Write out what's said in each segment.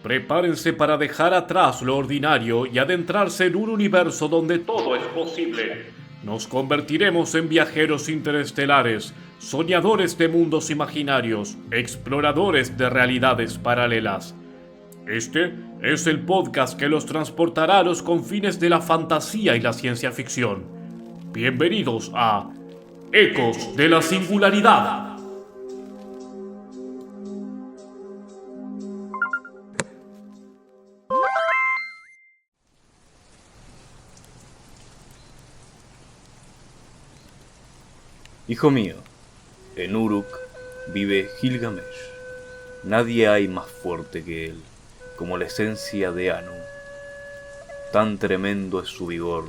Prepárense para dejar atrás lo ordinario y adentrarse en un universo donde todo es posible. Nos convertiremos en viajeros interestelares, soñadores de mundos imaginarios, exploradores de realidades paralelas. Este es el podcast que los transportará a los confines de la fantasía y la ciencia ficción. Bienvenidos a Ecos de la Singularidad. Hijo mío, en Uruk vive Gilgamesh. Nadie hay más fuerte que él, como la esencia de Anu. Tan tremendo es su vigor.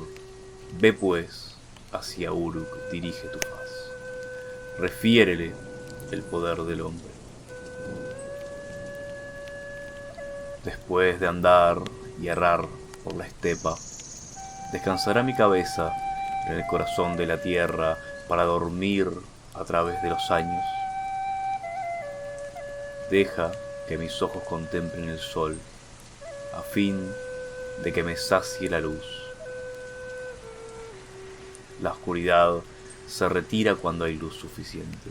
Ve pues, hacia Uruk dirige tu faz. Refiérele el poder del hombre. Después de andar y errar por la estepa, descansará mi cabeza en el corazón de la tierra para dormir a través de los años. Deja que mis ojos contemplen el sol, a fin de que me sacie la luz. La oscuridad se retira cuando hay luz suficiente.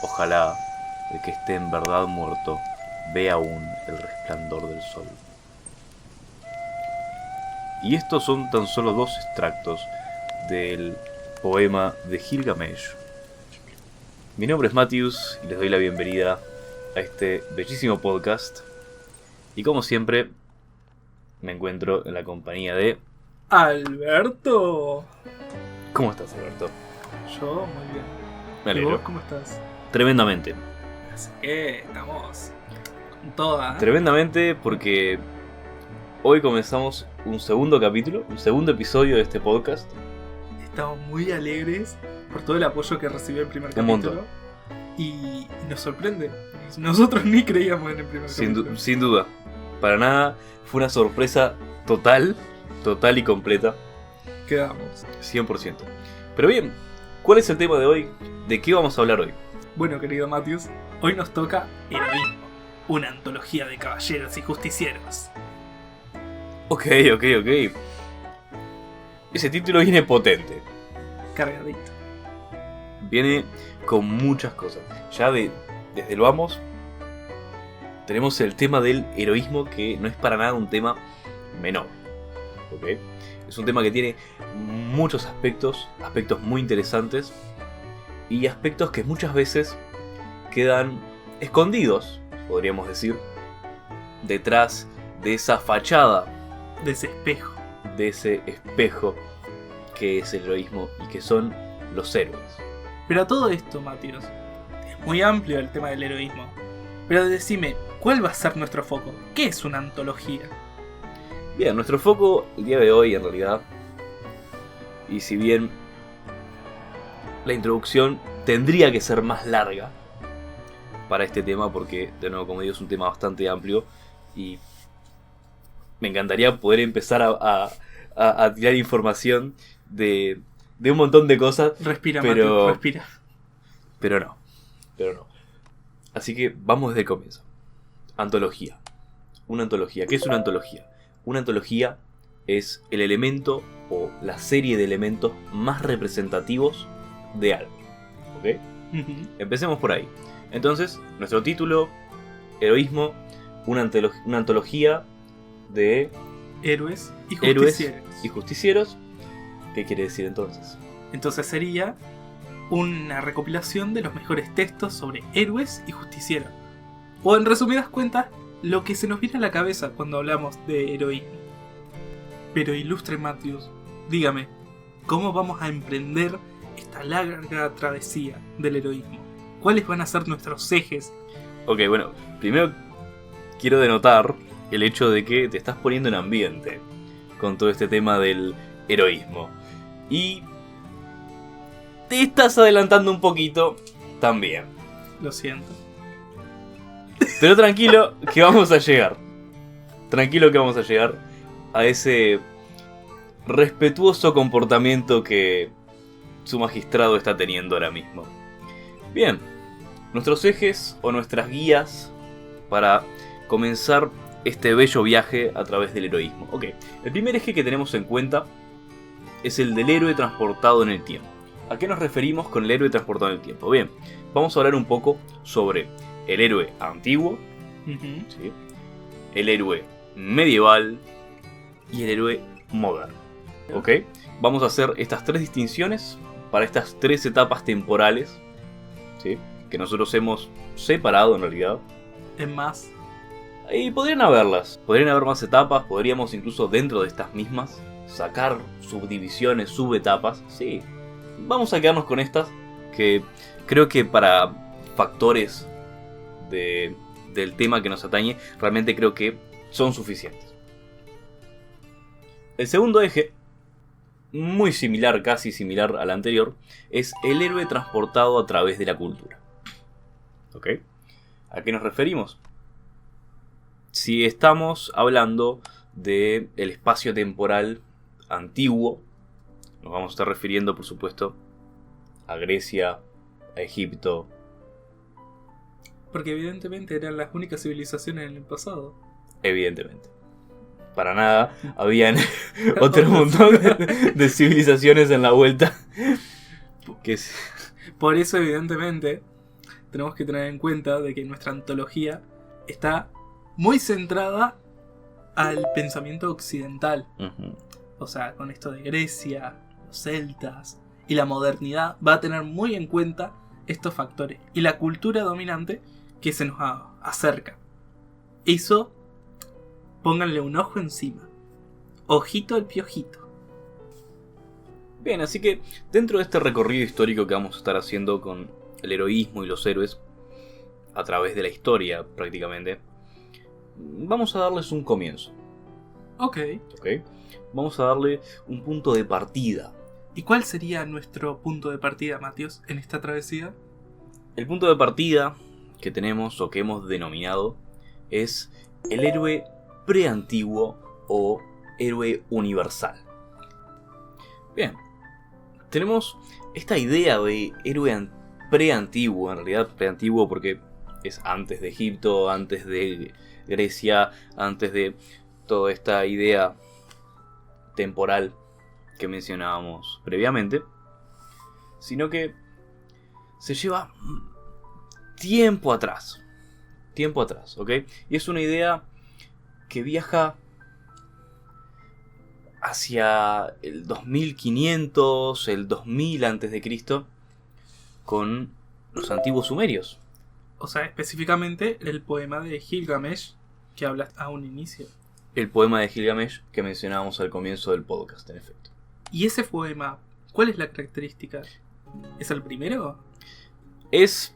Ojalá el que esté en verdad muerto vea aún el resplandor del sol. Y estos son tan solo dos extractos del poema de Gilgamesh. Mi nombre es Matthews y les doy la bienvenida a este bellísimo podcast. Y como siempre, me encuentro en la compañía de Alberto. ¿Cómo estás, Alberto? Yo muy bien. Me ¿Y alegro. vos cómo estás? Tremendamente. Así que estamos con toda. Tremendamente porque hoy comenzamos un segundo capítulo, un segundo episodio de este podcast. Estamos muy alegres por todo el apoyo que recibió el primer Un capítulo. montón. Y nos sorprende. Nosotros ni creíamos en el primer capítulo. Sin duda. Para nada. Fue una sorpresa total y completa. Quedamos. 100%. Pero bien, ¿cuál es el tema de hoy? ¿De qué vamos a hablar hoy? Bueno, querido Matthews, hoy nos toca Heroísmo, una antología de caballeros y justicieros. Ok. Ese título viene potente. Cargadito. Viene con muchas cosas. Ya desde el vamos, tenemos el tema del heroísmo, que no es para nada un tema menor. ¿Ok? Es un tema que tiene muchos aspectos muy interesantes, y aspectos que muchas veces quedan escondidos, podríamos decir, detrás de esa fachada, De ese espejo. de ese espejo que es el heroísmo y que son los héroes. Pero a todo esto, Matthews, es muy amplio el tema del heroísmo. Pero decime, ¿cuál va a ser nuestro foco? ¿Qué es una antología? Bien, nuestro foco el día de hoy en realidad, y si bien la introducción tendría que ser más larga para este tema, porque de nuevo, como digo, es un tema bastante amplio y me encantaría poder empezar a tirar información de un montón de cosas. Respira, Pero- Matthews, respira. Pero no. Así que vamos desde el comienzo. Antología. Una antología. ¿Qué es una antología? Una antología es el elemento o la serie de elementos más representativos de algo. ¿Ok? Empecemos por ahí. Entonces, nuestro título, Heroísmo, una antología de Héroes y héroes justicieros. y justicieros. ¿Qué quiere decir entonces? Entonces sería una recopilación de los mejores textos sobre héroes y justicieros. O en resumidas cuentas, lo que se nos viene a la cabeza cuando hablamos de heroísmo. Pero ilustre Matthews, dígame, ¿cómo vamos a emprender esta larga travesía del heroísmo? ¿Cuáles van a ser nuestros ejes? Ok, bueno, primero quiero denotar el hecho de que te estás poniendo en ambiente con todo este tema del heroísmo. Y te estás adelantando un poquito también. Lo siento. Pero tranquilo que vamos a llegar. Tranquilo que vamos a llegar a ese respetuoso comportamiento que su magistrado está teniendo ahora mismo. Bien, nuestros ejes o nuestras guías para comenzar este bello viaje a través del heroísmo. Ok, el primer eje que tenemos en cuenta es el del héroe transportado en el tiempo. ¿A qué nos referimos con el héroe transportado en el tiempo? Bien, vamos a hablar un poco sobre el héroe antiguo, ¿sí? El héroe medieval y el héroe moderno. ¿Ok? Vamos a hacer estas tres distinciones para estas tres etapas temporales, ¿sí? Que nosotros hemos separado en realidad. Es más, Y podrían haber más etapas, podríamos incluso dentro de estas mismas sacar subdivisiones, subetapas, sí. Vamos a quedarnos con estas, que creo que para factores del tema que nos atañe, realmente creo que son suficientes. El segundo eje, muy similar, casi similar al anterior, es el héroe transportado a través de la cultura. ¿Ok? ¿A qué nos referimos? Si estamos hablando del espacio temporal antiguo, nos vamos a estar refiriendo, por supuesto, a Grecia, a Egipto. porque evidentemente eran las únicas civilizaciones en el pasado. Evidentemente. Para nada, habían otro montón de civilizaciones en la vuelta. Por eso, evidentemente, tenemos que tener en cuenta de que nuestra antología está muy centrada al pensamiento occidental. Uh-huh. O sea, con esto de Grecia, los celtas y la modernidad, va a tener muy en cuenta estos factores y la cultura dominante que se nos acerca. Eso, pónganle un ojo encima. Ojito al piojito. Bien, así que dentro de este recorrido histórico que vamos a estar haciendo con el heroísmo y los héroes, a través de la historia prácticamente, vamos a darles un comienzo. Ok. ¿Ok? Vamos a darle un punto de partida. ¿Y cuál sería nuestro punto de partida, Matios, en esta travesía? El punto de partida que tenemos o que hemos denominado es el héroe preantiguo o héroe universal. Bien, tenemos esta idea de héroe preantiguo, en realidad preantiguo porque es antes de Egipto, antes de Grecia, antes de toda esta idea temporal que mencionábamos previamente, sino que se lleva tiempo atrás, ¿ok? Y es una idea que viaja hacia el 2500, el 2000 antes de Cristo, con los antiguos sumerios. O sea, específicamente el poema de Gilgamesh que hablas a un inicio. El poema de Gilgamesh que mencionábamos al comienzo del podcast, en efecto. ¿Y ese poema, cuál es la característica? ¿Es el primero? Es,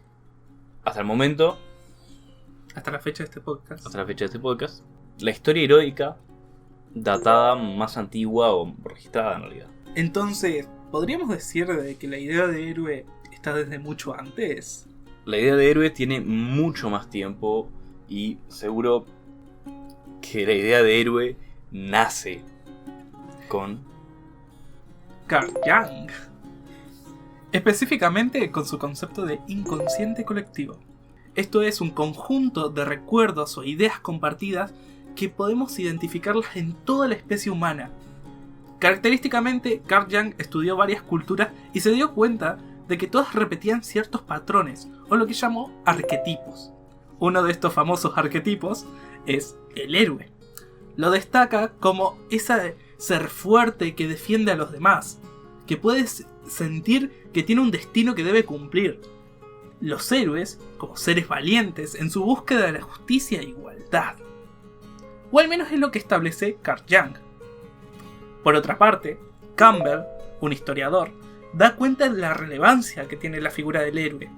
hasta el momento, Hasta la fecha de este podcast. hasta la fecha de este podcast, la historia heroica datada más antigua o registrada en realidad. Entonces, ¿podríamos decir de que la idea de héroe está desde mucho antes? La idea de héroe tiene mucho más tiempo y seguro que la idea de héroe nace con Carl Jung. Específicamente con su concepto de inconsciente colectivo. Esto es un conjunto de recuerdos o ideas compartidas que podemos identificarlas en toda la especie humana. Característicamente, Carl Jung estudió varias culturas y se dio cuenta de que todas repetían ciertos patrones, o lo que llamó arquetipos. Uno de estos famosos arquetipos es el héroe. Lo destaca como ese ser fuerte que defiende a los demás, que puedes sentir que tiene un destino que debe cumplir. Los héroes, como seres valientes en su búsqueda de la justicia e igualdad. O al menos es lo que establece Carl Jung. Por otra parte, Campbell, un historiador, da cuenta de la relevancia que tiene la figura del héroe,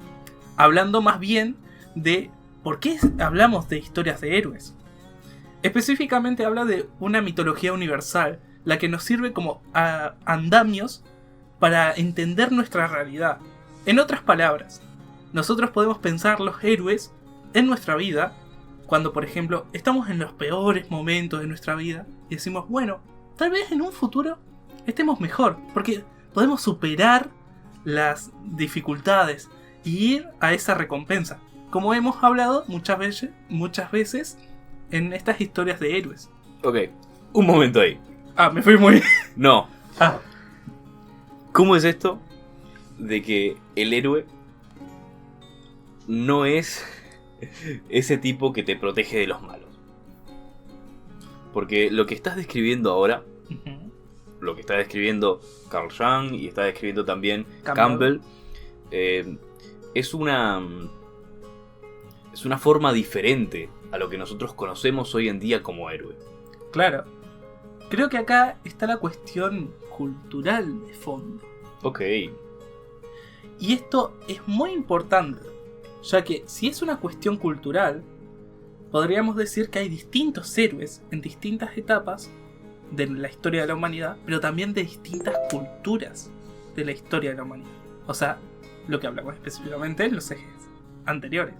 hablando más bien de por qué hablamos de historias de héroes. Específicamente habla de una mitología universal, la que nos sirve como andamios para entender nuestra realidad. En otras palabras, nosotros podemos pensar los héroes en nuestra vida cuando, por ejemplo, estamos en los peores momentos de nuestra vida y decimos, bueno, tal vez en un futuro estemos mejor, porque podemos superar las dificultades y ir a esa recompensa. Como hemos hablado muchas veces en estas historias de héroes. Ok, un momento ahí. Ah, me fui muy... No. Ah, ¿Cómo es esto de que el héroe no es ese tipo que te protege de los malos? Porque lo que estás describiendo ahora, ujú. lo que está describiendo Carl Jung y está describiendo también Campbell. Campbell, es una forma diferente a lo que nosotros conocemos hoy en día como héroe. Claro. Creo que acá está la cuestión cultural de fondo. Ok, Y esto es muy importante, ya que si es una cuestión cultural, podríamos decir que hay distintos héroes en distintas etapas de la historia de la humanidad, pero también de distintas culturas de la historia de la humanidad. O sea, lo que hablamos específicamente en los ejes anteriores.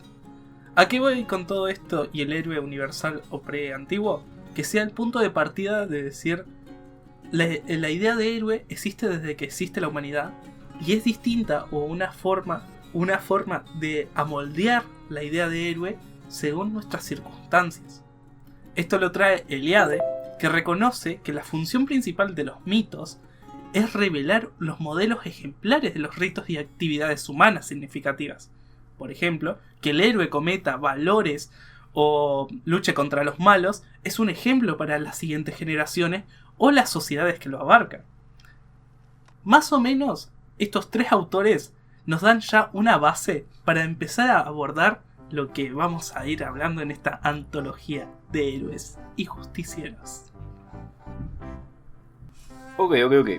¿A qué voy con todo esto y el héroe universal o pre-antiguo? Que sea el punto de partida de decir, la idea de héroe existe desde que existe la humanidad y es distinta o una forma de amoldear la idea de héroe según nuestras circunstancias. Esto lo trae Eliade, que reconoce que la función principal de los mitos es revelar los modelos ejemplares de los ritos y actividades humanas significativas. Por ejemplo, que el héroe cometa valores o luche contra los malos es un ejemplo para las siguientes generaciones o las sociedades que lo abarcan. Más o menos, estos tres autores nos dan ya una base para empezar a abordar lo que vamos a ir hablando en esta antología de héroes y justicieros. ok.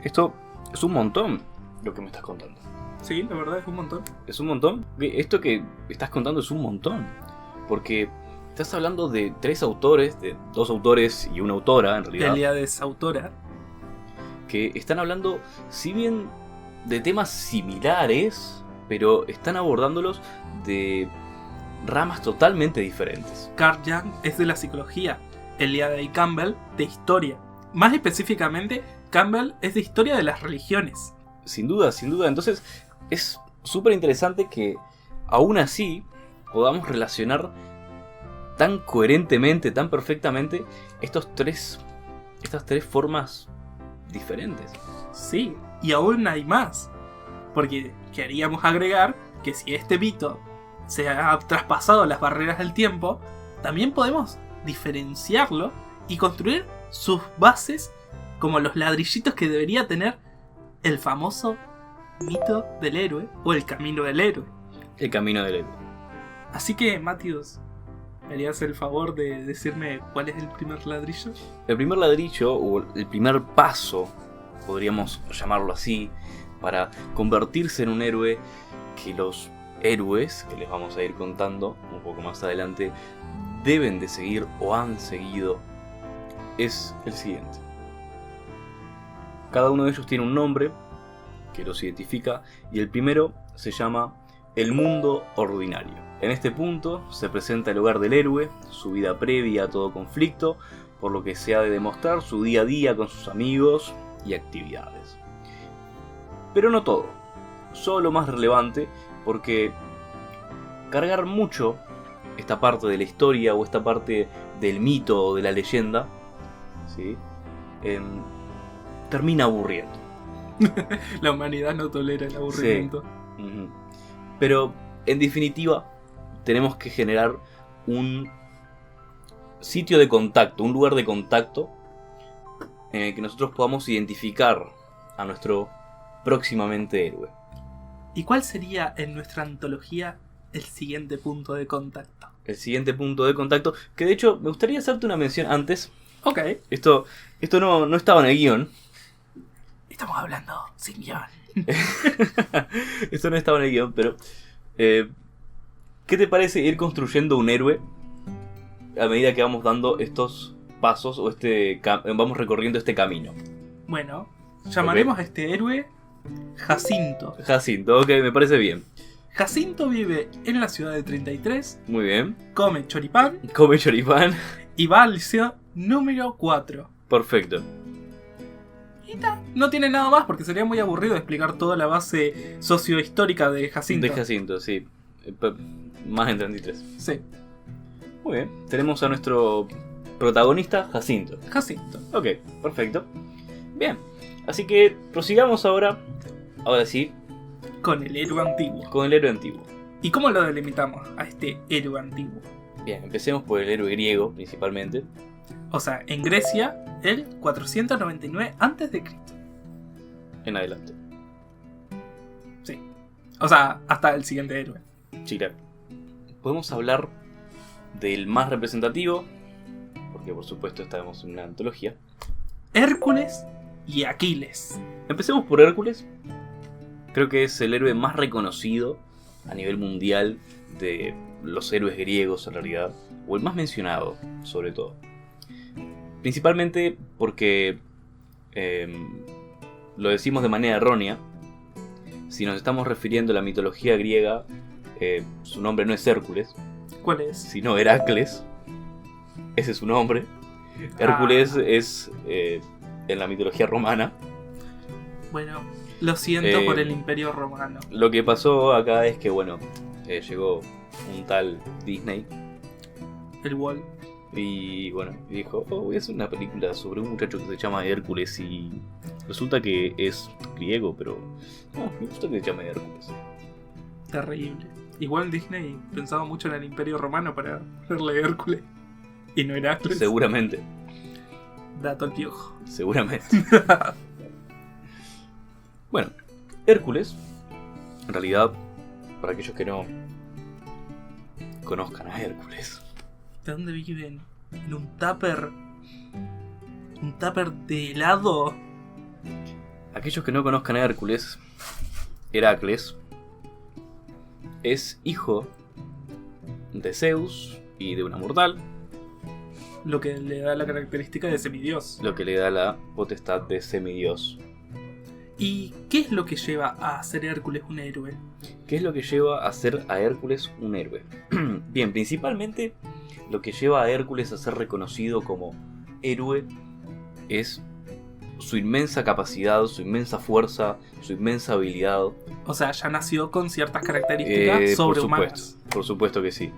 Esto es un montón lo que me estás contando. Sí, la verdad es un montón. ¿Es un montón? Esto que estás contando es un montón. Porque estás hablando de dos autores y una autora, en realidad, Eliade es autora. que están hablando, si bien de temas similares, pero están abordándolos de ramas totalmente diferentes. Carl Jung es de la psicología, Eliade y Campbell de historia. Más específicamente, Campbell es de historia de las religiones. Sin duda. Entonces, es súper interesante que, aún así, podamos relacionar tan coherentemente, tan perfectamente, estas tres formas diferentes. Sí, y aún hay más. Porque queríamos agregar que si este mito se ha traspasado las barreras del tiempo, también podemos diferenciarlo y construir sus bases como los ladrillitos que debería tener el famoso mito del héroe o el camino del héroe. El camino del héroe. Así que, Matius, ¿me harías el favor de decirme cuál es el primer ladrillo? El primer ladrillo, o el primer paso, podríamos llamarlo así, para convertirse en un héroe, que los héroes, que les vamos a ir contando un poco más adelante, deben de seguir o han seguido, es el siguiente. Cada uno de ellos tiene un nombre que los identifica, y el primero se llama el mundo ordinario. En este punto se presenta el hogar del héroe, su vida previa a todo conflicto, por lo que se ha de demostrar su día a día con sus amigos y actividades. Pero no todo, solo lo más relevante, porque cargar mucho esta parte de la historia o esta parte del mito o de la leyenda, ¿sí? Termina aburriendo. La humanidad no tolera el aburrimiento. Ujú. Pero en definitiva tenemos que generar un sitio de contacto, un lugar de contacto en el que nosotros podamos identificar a nuestro próximamente héroe. ¿Y cuál sería en nuestra antología el siguiente punto de contacto? El siguiente punto de contacto, que de hecho me gustaría hacerte una mención antes. Ok. Esto no estaba en el guión. Estamos hablando sin guión. Esto no estaba en el guión, pero ¿qué te parece ir construyendo un héroe a medida que vamos dando estos pasos o vamos recorriendo este camino? Bueno, llamaremos a este héroe Jacinto. Jacinto, ok, me parece bien. Jacinto vive en la ciudad de 33, Muy bien. come choripán Come choripán. y va al liceo número 4. Perfecto. Y no tiene nada más porque sería muy aburrido explicar toda la base sociohistórica de Jacinto. De Jacinto, sí. Más en 33. Sí. Muy bien. Tenemos a nuestro protagonista, Jacinto. Jacinto. Ok, perfecto. Bien. Así que prosigamos ahora sí, Con el héroe antiguo. con el héroe antiguo. ¿Y cómo lo delimitamos a este héroe antiguo? Bien, empecemos por el héroe griego, principalmente. O sea, en Grecia, el 499 a.C. En adelante. Sí. O sea, hasta el siguiente héroe. Sí, claro. Podemos hablar del más representativo, porque por supuesto estamos en una antología. Hércules y Aquiles. Empecemos por Hércules. Creo que es el héroe más reconocido a nivel mundial de los héroes griegos en realidad, o el más mencionado sobre todo. Principalmente porque lo decimos de manera errónea. Si nos estamos refiriendo a la mitología griega, su nombre no es Hércules, ¿Cuál es? sino Heracles. Ese es su nombre. Hércules es en la mitología romana. Bueno, lo siento por Eh, el Imperio Romano. Lo que pasó acá es que, bueno, llegó un tal Disney El Wall. y, bueno, dijo, voy a hacer una película sobre un muchacho que se llama Hércules y resulta que es griego, pero no, me gusta que se llame Hércules. Terrible. Igual Disney pensaba mucho en el Imperio Romano para ponerle Hércules. Y no Heracles. Seguramente, Dato al piojo. seguramente. Bueno, Hércules, en realidad, para aquellos que no conozcan a Hércules, ¿De dónde viven? ¿En un tupper? ¿Un tupper de helado? aquellos que no conozcan a Hércules, Heracles es hijo de Zeus y de una mortal, Lo que le da la característica de semidios. lo que le da la potestad de semidios. ¿Y qué es lo que lleva a hacer Hércules un héroe? ¿Qué es lo que lleva a hacer a Hércules un héroe? Bien, principalmente lo que lleva a Hércules a ser reconocido como héroe es su inmensa capacidad, su inmensa fuerza, su inmensa habilidad. O sea, ya nació con ciertas características sobrehumanas. Por supuesto que sí.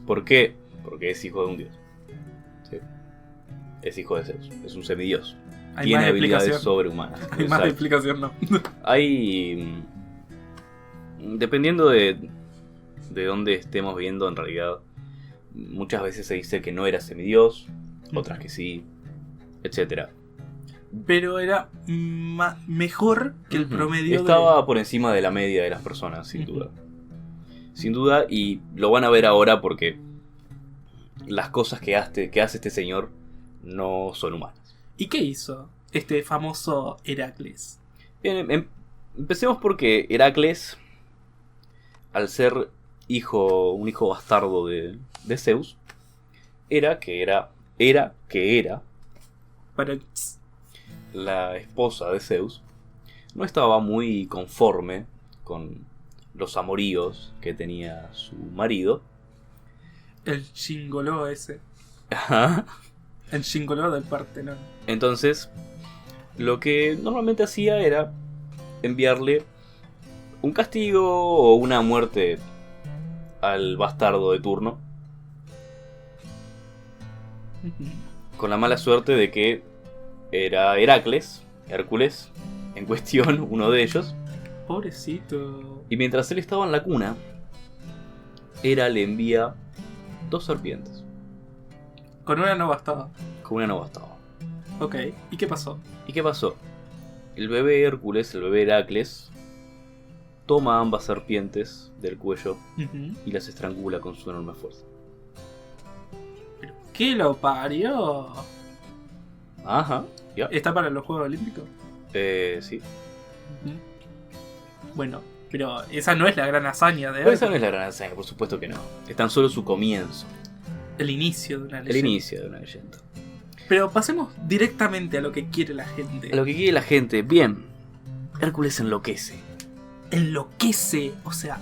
¿Por qué? Porque es hijo de un dios. ¿Sí? Es hijo de Zeus, es un semidios. Hay Tiene más habilidades explicación. sobrehumanas. Hay más Exacto. explicación, no. Hay. Dependiendo de dónde estemos viendo, en realidad, muchas veces se dice que no era semidios, otras que sí, etc. Pero era mejor que el promedio Estaba por encima de la media de las personas, sin Ujú. duda. Sin duda, y lo van a ver ahora porque las cosas que hace este señor no son humanas. ¿Y qué hizo este famoso Heracles? Bien, empecemos porque Heracles, al ser un hijo bastardo de Zeus, era que Para... la esposa de Zeus, no estaba muy conforme con los amoríos que tenía su marido. El chingoló ese. Ajá. El chingoló del Partenón. Entonces, lo que normalmente hacía era enviarle un castigo o una muerte al bastardo de turno, con la mala suerte de que era Hércules en cuestión, uno de ellos, Pobrecito. y mientras él estaba en la cuna, Hera le envía 2 serpientes, Con una no bastaba. con una no bastaba. Ok. ¿Y qué pasó? ¿Y qué pasó? El bebé Hércules, el bebé Heracles, toma ambas serpientes del cuello y las estrangula con su enorme fuerza. ¿Pero qué lo parió? Ajá, ya. ¿Está para los Juegos Olímpicos? Sí. Bueno, pero esa no es la gran hazaña de Pero esa no Hércules. es la gran hazaña, por supuesto que no. Es tan solo su comienzo, El inicio de una el leyenda. inicio de una leyenda. Pero pasemos directamente a lo que quiere la gente. A lo que quiere la gente, bien. Hércules enloquece. Enloquece. O sea,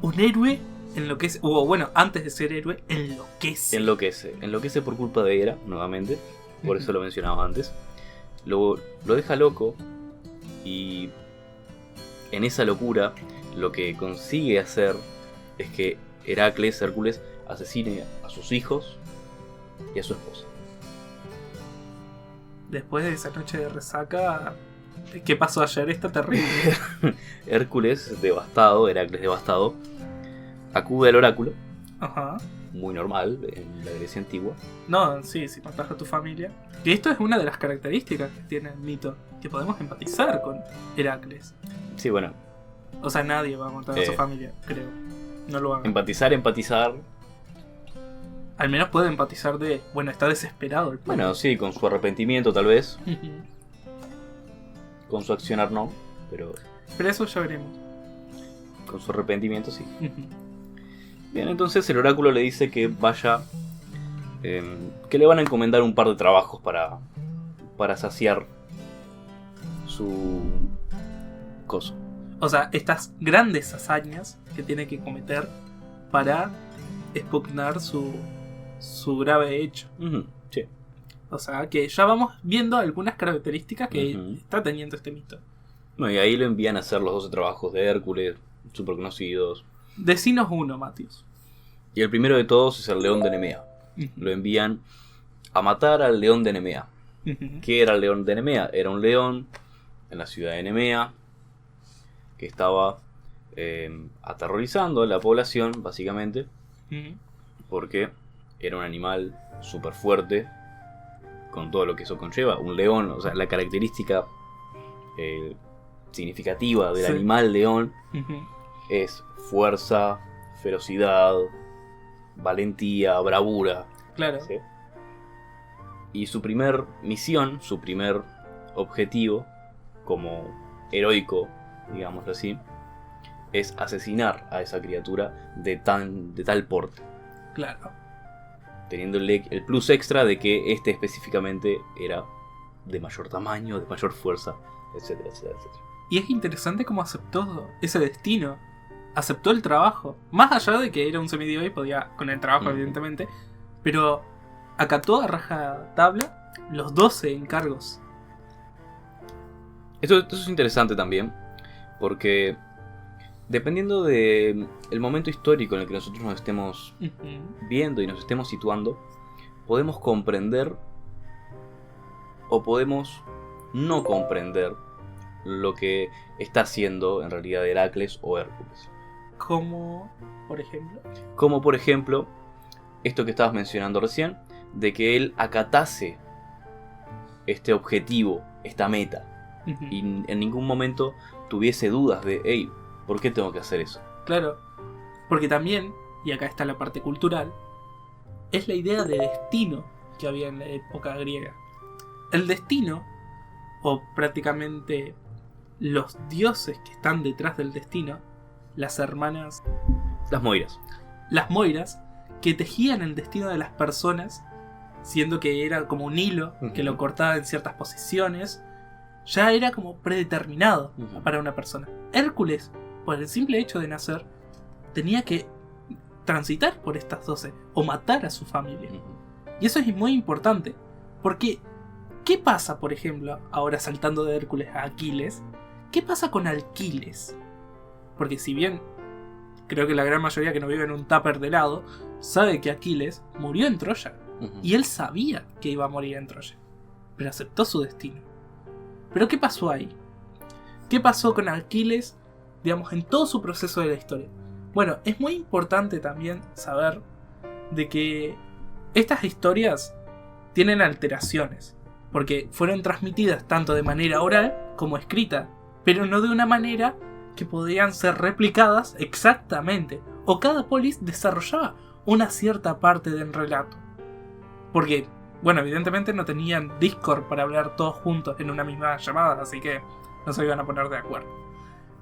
un héroe enloquece. O bueno, antes de ser héroe, enloquece. Enloquece por culpa de Hera, nuevamente. Por eso lo mencionaba antes. Lo deja loco. Y en esa locura, lo que consigue hacer es que Hércules asesine a sus hijos y a su esposa. Después de esa noche de resaca, ¿qué pasó ayer? Está terrible. Hércules devastado, Heracles devastado, acude al oráculo, Ajá. muy normal en la Grecia antigua. No, sí, si matas a tu familia. Y esto es una de las características que tiene el mito, que podemos empatizar con Heracles. Sí, bueno, O sea, nadie va a matar a su familia, creo. No lo haga. empatizar. Al menos puede empatizar de, bueno, está desesperado el pueblo. Bueno, sí, con su arrepentimiento tal vez, con su accionar no, pero Pero eso ya veremos. con su arrepentimiento sí. Bien, entonces el oráculo le dice que vaya, que le van a encomendar un par de trabajos para saciar su coso. O sea, estas grandes hazañas que tiene que cometer para expugnar su grave hecho. Sí. O sea, que ya vamos viendo algunas características que Ujú. está teniendo este mito. Bueno, y ahí lo envían a hacer los 12 trabajos de Hércules, súper conocidos. Decinos uno, Matius. Y el primero de todos es el león de Nemea. Lo envían a matar al león de Nemea. ¿Qué era el león de Nemea? Era un león en la ciudad de Nemea que estaba aterrorizando a la población, básicamente, porque era un animal súper fuerte, con todo lo que eso conlleva. Un león, o sea, la característica significativa del Sí. animal león es fuerza, ferocidad, valentía, bravura. Claro. ¿Sí? Y su primer misión, su primer objetivo, como heroico, digámoslo así, es asesinar a esa criatura de tal porte, Claro. teniendo el plus extra de que este específicamente era de mayor tamaño, de mayor fuerza, etcétera, etcétera, etcétera. Y es interesante cómo aceptó ese destino. Aceptó el trabajo. Más allá de que era un semidios y podía con el trabajo, evidentemente. Pero acató a raja tabla los 12 encargos. Esto es interesante también, porque dependiendo del momento histórico en el que nosotros nos estemos viendo y nos estemos situando, podemos comprender o podemos no comprender lo que está haciendo en realidad Heracles o Hércules. Como, por ejemplo. Como por ejemplo, esto que estabas mencionando recién, de que él acatase este objetivo, esta meta, y en ningún momento tuviese dudas de, hey, ¿por qué tengo que hacer eso? Claro. Porque también, y acá está la parte cultural, es la idea de destino que había en la época griega. El destino, o prácticamente los dioses que están detrás del destino, las hermanas, Las Moiras. las moiras, que tejían el destino de las personas, siendo que era como un hilo que lo cortaba en ciertas posiciones, ya era como predeterminado para una persona. Hércules, por el simple hecho de nacer, tenía que transitar por estas 12 o matar a su familia. Y eso es muy importante, porque ¿qué pasa, por ejemplo, ahora saltando de Hércules a Aquiles? ¿Qué pasa con Aquiles? Porque si bien creo que la gran mayoría que no vive en un tupper de helado sabe que Aquiles murió en Troya. Y él sabía que iba a morir en Troya, pero aceptó su destino. ¿Pero qué pasó ahí? ¿Qué pasó con Aquiles, digamos, en todo su proceso de la historia? Bueno, es muy importante también saber de que estas historias tienen alteraciones, porque fueron transmitidas tanto de manera oral como escrita, pero no de una manera que podían ser replicadas exactamente, o cada polis desarrollaba una cierta parte del relato. Porque, bueno, evidentemente no tenían Discord para hablar todos juntos en una misma llamada, así que no se iban a poner de acuerdo.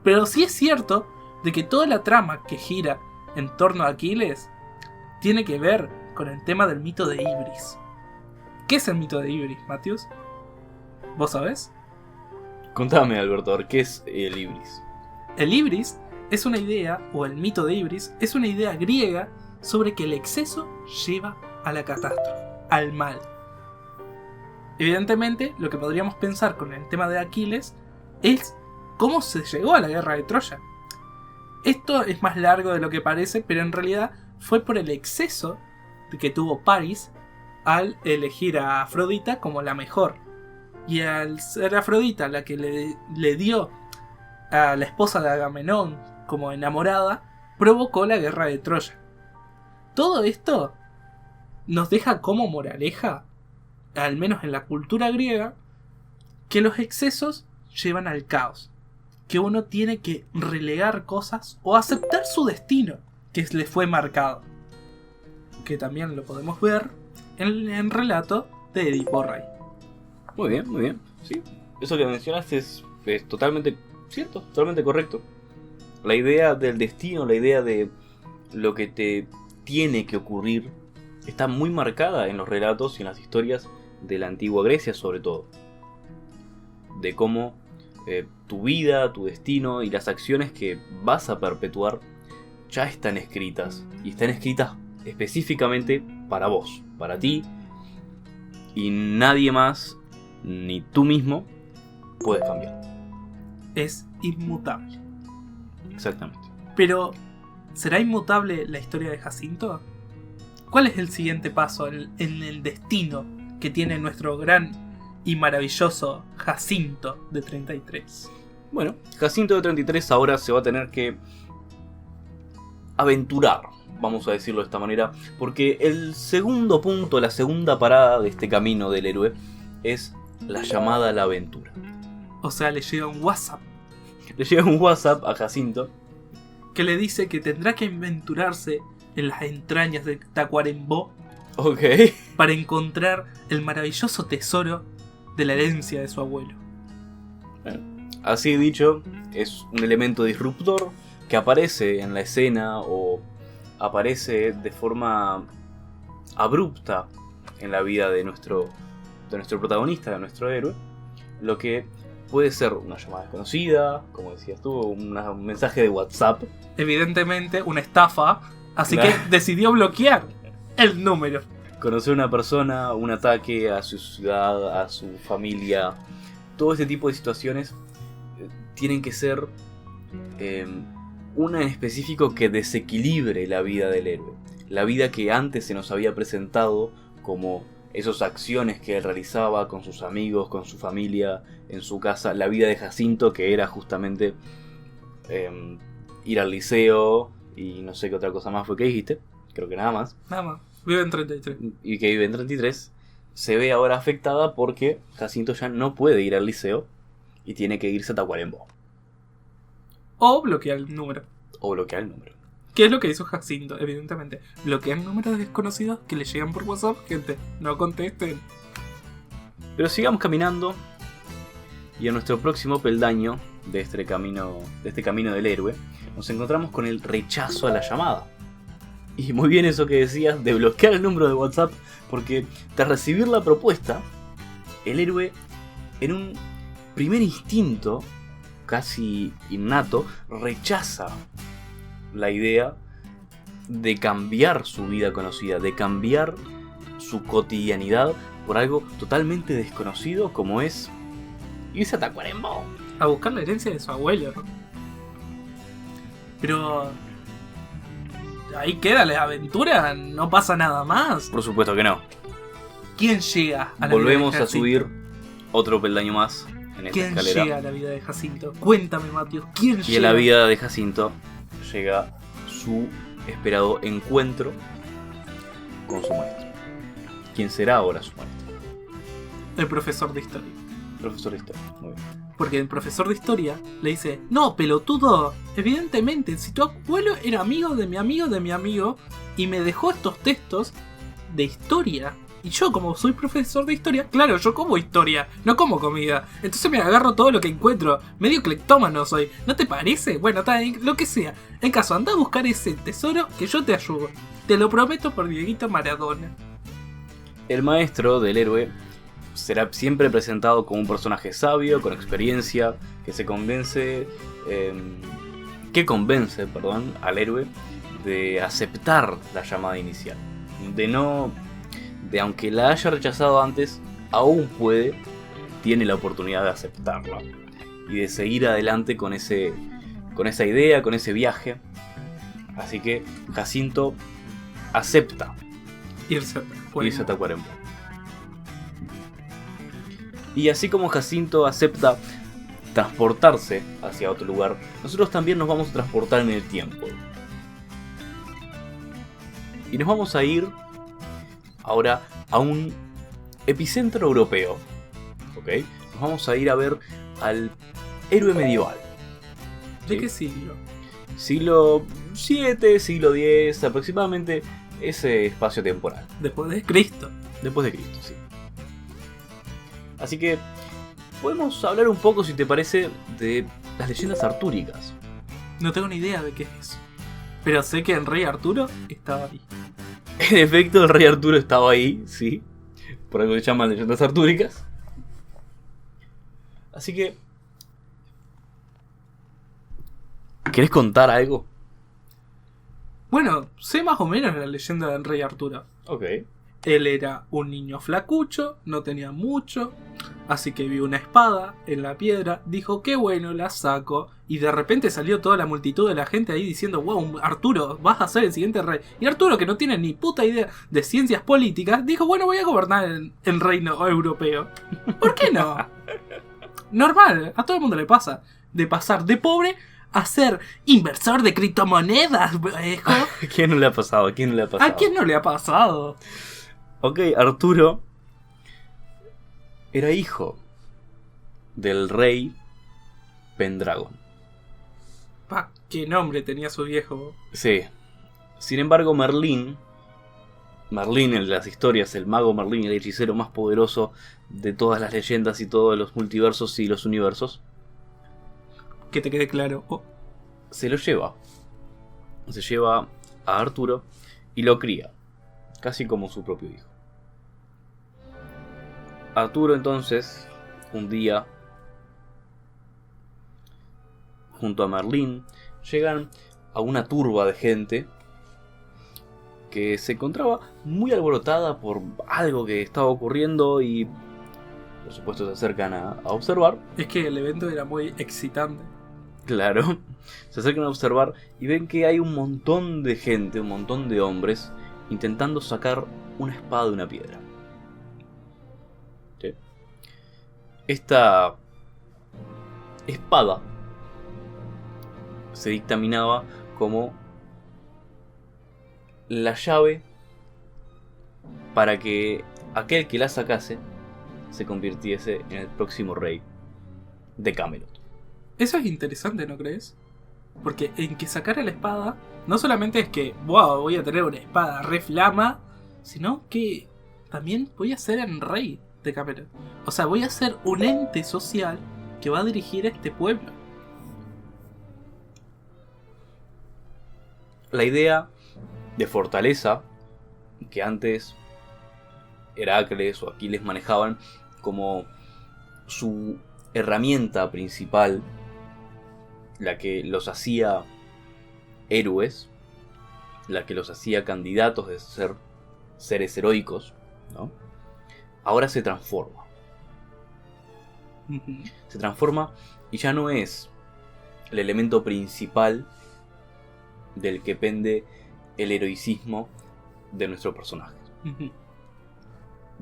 Pero sí es cierto de que toda la trama que gira en torno a Aquiles tiene que ver con el tema del mito de Ibris. ¿Qué es el mito de Ibris, Matius? ¿Vos sabés? Contame, Alberto, a ver, ¿qué es el Ibris? El Ibris es una idea, o el mito de Ibris, es una idea griega sobre que el exceso lleva a la catástrofe, al mal. Evidentemente, lo que podríamos pensar con el tema de Aquiles es cómo se llegó a la guerra de Troya. Esto es más largo de lo que parece, pero en realidad fue por el exceso que tuvo Paris al elegir a Afrodita como la mejor. Y al ser Afrodita la que le dio a la esposa de Agamenón como enamorada, provocó la guerra de Troya. Todo esto nos deja como moraleja, al menos en la cultura griega, que los excesos llevan al caos, que uno tiene que relegar cosas o aceptar su destino que le fue marcado, que también lo podemos ver en el relato de Edipo Rey. Muy bien, muy bien. Sí, eso que mencionaste es totalmente cierto, totalmente correcto. La idea del destino, la idea de lo que te tiene que ocurrir, está muy marcada en los relatos y en las historias de la antigua Grecia, sobre todo. De cómo tu vida, tu destino y las acciones que vas a perpetuar ya están escritas. Y están escritas específicamente para vos, para ti. Y nadie más, ni tú mismo, puedes cambiar. Es inmutable. Exactamente. Pero, ¿será inmutable la historia de Jacinto? ¿Cuál es el siguiente paso en el destino que tiene nuestro gran y maravilloso Jacinto de 33? Bueno, Jacinto de 33 ahora se va a tener que aventurar, vamos a decirlo de esta manera, porque el segundo punto, la segunda parada de este camino del héroe es la llamada a la aventura. O sea, le llega un WhatsApp Le llega un WhatsApp a Jacinto que le dice que tendrá que aventurarse en las entrañas de Tacuarembó Ok. para encontrar el maravilloso tesoro de la herencia de su abuelo. Así dicho, es un elemento disruptor que aparece en la escena o aparece de forma abrupta en la vida de nuestro protagonista, de nuestro héroe, lo que puede ser una llamada desconocida, como decías tú, un mensaje de WhatsApp. Evidentemente una estafa, así Claro. que decidió bloquear el número. Conocer a una persona, un ataque a su ciudad, a su familia, todo este tipo de situaciones tienen que ser una en específico que desequilibre la vida del héroe. La vida que antes se nos había presentado como esas acciones que él realizaba con sus amigos, con su familia, en su casa. La vida de Jacinto, que era justamente ir al liceo y no sé qué otra cosa más fue que dijiste. Creo que nada más. Nada más. Vive en 33. Y que vive en 33. Se ve ahora afectada porque Jacinto ya no puede ir al liceo y tiene que irse a Tacuarembó. O bloquear el número. O bloquear el número. ¿Qué es lo que hizo Jacinto? Evidentemente. Bloquear números desconocidos que le llegan por WhatsApp. Gente, no contesten. Pero sigamos caminando. Y en nuestro próximo peldaño de este camino del héroe, nos encontramos con el rechazo a la llamada. Y muy bien eso que decías de bloquear el número de WhatsApp, porque tras recibir la propuesta, el héroe, en un primer instinto casi innato, rechaza la idea de cambiar su vida conocida, de cambiar su cotidianidad por algo totalmente desconocido como es irse a Tacuarembó. A buscar la herencia de su abuelo. Pero ahí queda la aventura, no pasa nada más. Por supuesto que no. ¿Quién llega a la Volvemos vida de a Jacinto? subir otro peldaño más en esta ¿Quién escalera. llega a la vida de Jacinto? Cuéntame, Matios, ¿quién Y llega? en la vida de Jacinto llega su esperado encuentro con su maestro. ¿Quién será ahora su maestro? El profesor de historia. Profesor de historia. Muy bien. Porque el profesor de historia le dice: no, pelotudo, evidentemente, si tu abuelo era amigo de mi amigo y me dejó estos textos de historia, y yo como soy profesor de historia, claro, yo como historia, no como comida, entonces me agarro todo lo que encuentro, medio cleptómano soy, ¿no te parece? Bueno, está bien, lo que sea. En caso, anda a buscar ese tesoro que yo te ayudo, te lo prometo por Dieguito Maradona. El maestro del héroe será siempre presentado como un personaje sabio, con experiencia, que convence al héroe de aceptar la llamada inicial. De aunque la haya rechazado antes, aún tiene la oportunidad de aceptarla y de seguir adelante con esa idea, con ese viaje. Así que Jacinto acepta Irse a Tacuarembó. Y así como Jacinto acepta transportarse hacia otro lugar, nosotros también nos vamos a transportar en el tiempo. Y nos vamos a ir ahora a un epicentro europeo. ¿Ok? Nos vamos a ir a ver al héroe medieval. ¿De ¿Sí? qué siglo? Siglo VII, siglo X, aproximadamente ese espacio temporal. Después de Cristo. Después de Cristo, sí. Así que podemos hablar un poco, si te parece, de las leyendas artúricas. No tengo ni idea de qué es eso. Pero sé que el rey Arturo estaba ahí. En efecto, el rey Arturo estaba ahí, sí. Por algo se llaman leyendas artúricas. Así que... ¿querés contar algo? Bueno, sé más o menos la leyenda del rey Arturo. Ok. Él era un niño flacucho, no tenía mucho, así que vio una espada en la piedra, dijo qué bueno, la saco, y de repente salió toda la multitud de la gente ahí diciendo wow, Arturo, vas a ser el siguiente rey. Y Arturo, que no tiene ni puta idea de ciencias políticas, dijo bueno, voy a gobernar el reino europeo. ¿Por qué no? Normal, a todo el mundo le pasa, de pasar de pobre a ser inversor de criptomonedas, viejo. ¿A quién no le ha pasado? ¿A quién no le ha pasado? ¿A quién no le ha pasado? Ok, Arturo era hijo del rey Pendragon. Pa, qué nombre tenía su viejo. Sí. Sin embargo, Merlín, el de las historias, el mago Merlín, el hechicero más poderoso de todas las leyendas y todos los multiversos y los universos, Que te quede claro. Oh, se lo lleva. Se lleva a Arturo y lo cría, casi como su propio hijo. Arturo entonces, un día, junto a Merlín, llegan a una turba de gente que se encontraba muy alborotada por algo que estaba ocurriendo y, por supuesto, se acercan a observar. es que el evento era muy excitante. Claro, se acercan a observar y ven que hay un montón de gente, un montón de hombres, intentando sacar una espada de una piedra. ¿Sí? Esta espada se dictaminaba como la llave para que aquel que la sacase se convirtiese en el próximo rey de Camelot. Eso es interesante, ¿no crees? Porque en que sacara la espada, no solamente es que, wow, voy a tener una espada re flama, sino que también voy a ser el rey de Camelot. O sea, voy a ser un ente social que va a dirigir a este pueblo. La idea de fortaleza que antes Heracles o Aquiles manejaban como su herramienta principal, la que los hacía héroes, la que los hacía candidatos de ser seres heroicos, ¿no? Ahora se transforma. Se transforma y ya no es el elemento principal del que pende el heroicismo de nuestro personaje.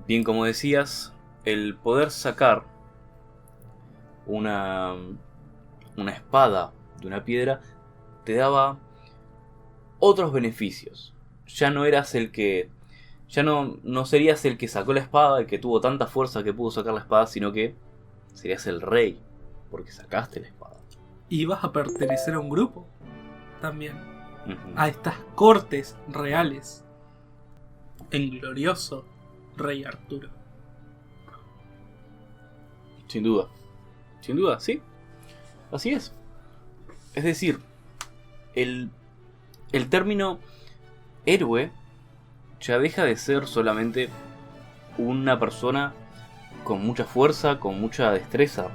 Bien, como decías, el poder sacar una espada de una piedra te daba otros beneficios. Ya no eras el que... Ya no serías el que sacó la espada, el que tuvo tanta fuerza que pudo sacar la espada, sino que serías el rey, porque sacaste la espada. Y vas a pertenecer a un grupo también. Uh-huh. A estas cortes reales. En glorioso rey Arturo. Sin duda, sí. Así es. Es decir, el término héroe ya deja de ser solamente una persona con mucha fuerza, con mucha destreza,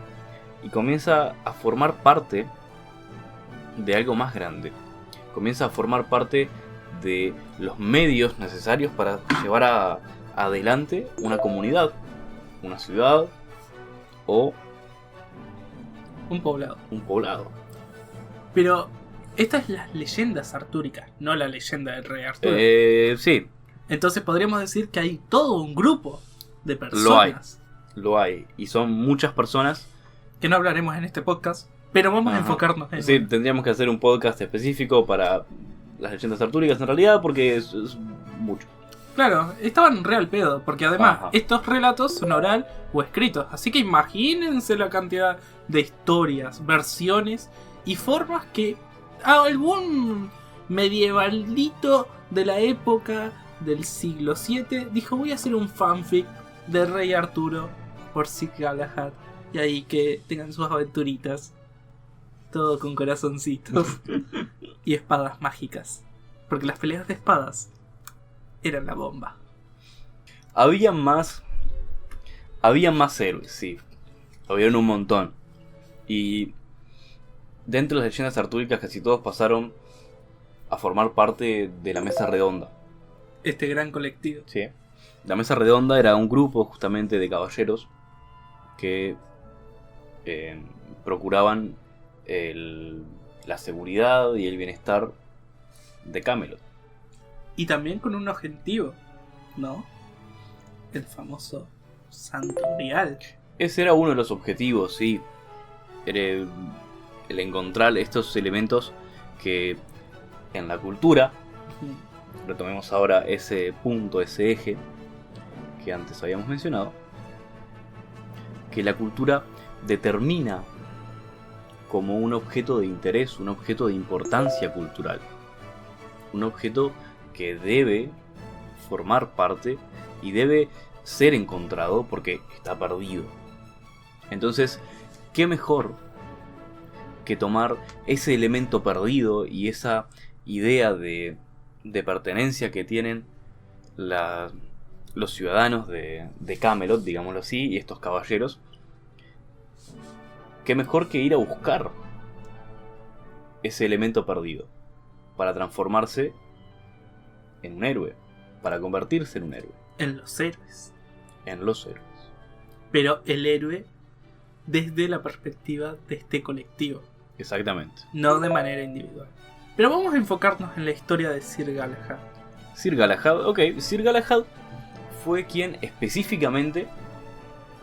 y comienza a formar parte de algo más grande. Comienza a formar parte de los medios necesarios para llevar adelante una comunidad, una ciudad o Un poblado. un poblado. Pero Esta es las leyendas artúricas, no la leyenda del rey Arturo. Sí, Entonces podríamos decir que hay todo un grupo de personas lo hay. Y son muchas personas. que no hablaremos en este podcast, pero vamos a Ajá. enfocarnos en Sí, tendríamos que hacer un podcast específico para las leyendas artúricas en realidad, porque es mucho. Claro, estaban re al pedo, porque además Ajá. estos relatos son oral o escritos, así que imagínense la cantidad de historias, versiones y formas que algún medievalito de la época del siglo VII dijo: voy a hacer un fanfic de Rey Arturo por Sir Galahad, y ahí que tengan sus aventuritas, todo con corazoncitos y espadas mágicas, porque las peleas de espadas eran la bomba. Había más héroes, sí. Habían un montón. Y dentro de las leyendas artúricas casi todos pasaron a formar parte de la mesa redonda. Este gran colectivo. Sí. La mesa redonda era un grupo justamente de caballeros que procuraban la seguridad y el bienestar de Camelot. Y también con un objetivo, ¿no? El famoso Santo Grial. Ese era uno de los objetivos, sí. Era el encontrar estos elementos que en la cultura, retomemos ahora ese punto, ese eje que antes habíamos mencionado, que la cultura determina como un objeto de interés, un objeto de importancia cultural, un objeto que debe formar parte y debe ser encontrado porque está perdido. Entonces, ¿qué mejor que tomar ese elemento perdido y esa idea de pertenencia que tienen los ciudadanos de Camelot, digámoslo así, y estos caballeros? ¿Qué mejor que ir a buscar ese elemento perdido para transformarse en un héroe, para convertirse en un héroe, En los héroes. en los héroes? Pero el héroe desde la perspectiva de este colectivo, Exactamente. no de manera individual. Pero vamos a enfocarnos en la historia de Sir Galahad. Sir Galahad, ok, Sir Galahad fue quien específicamente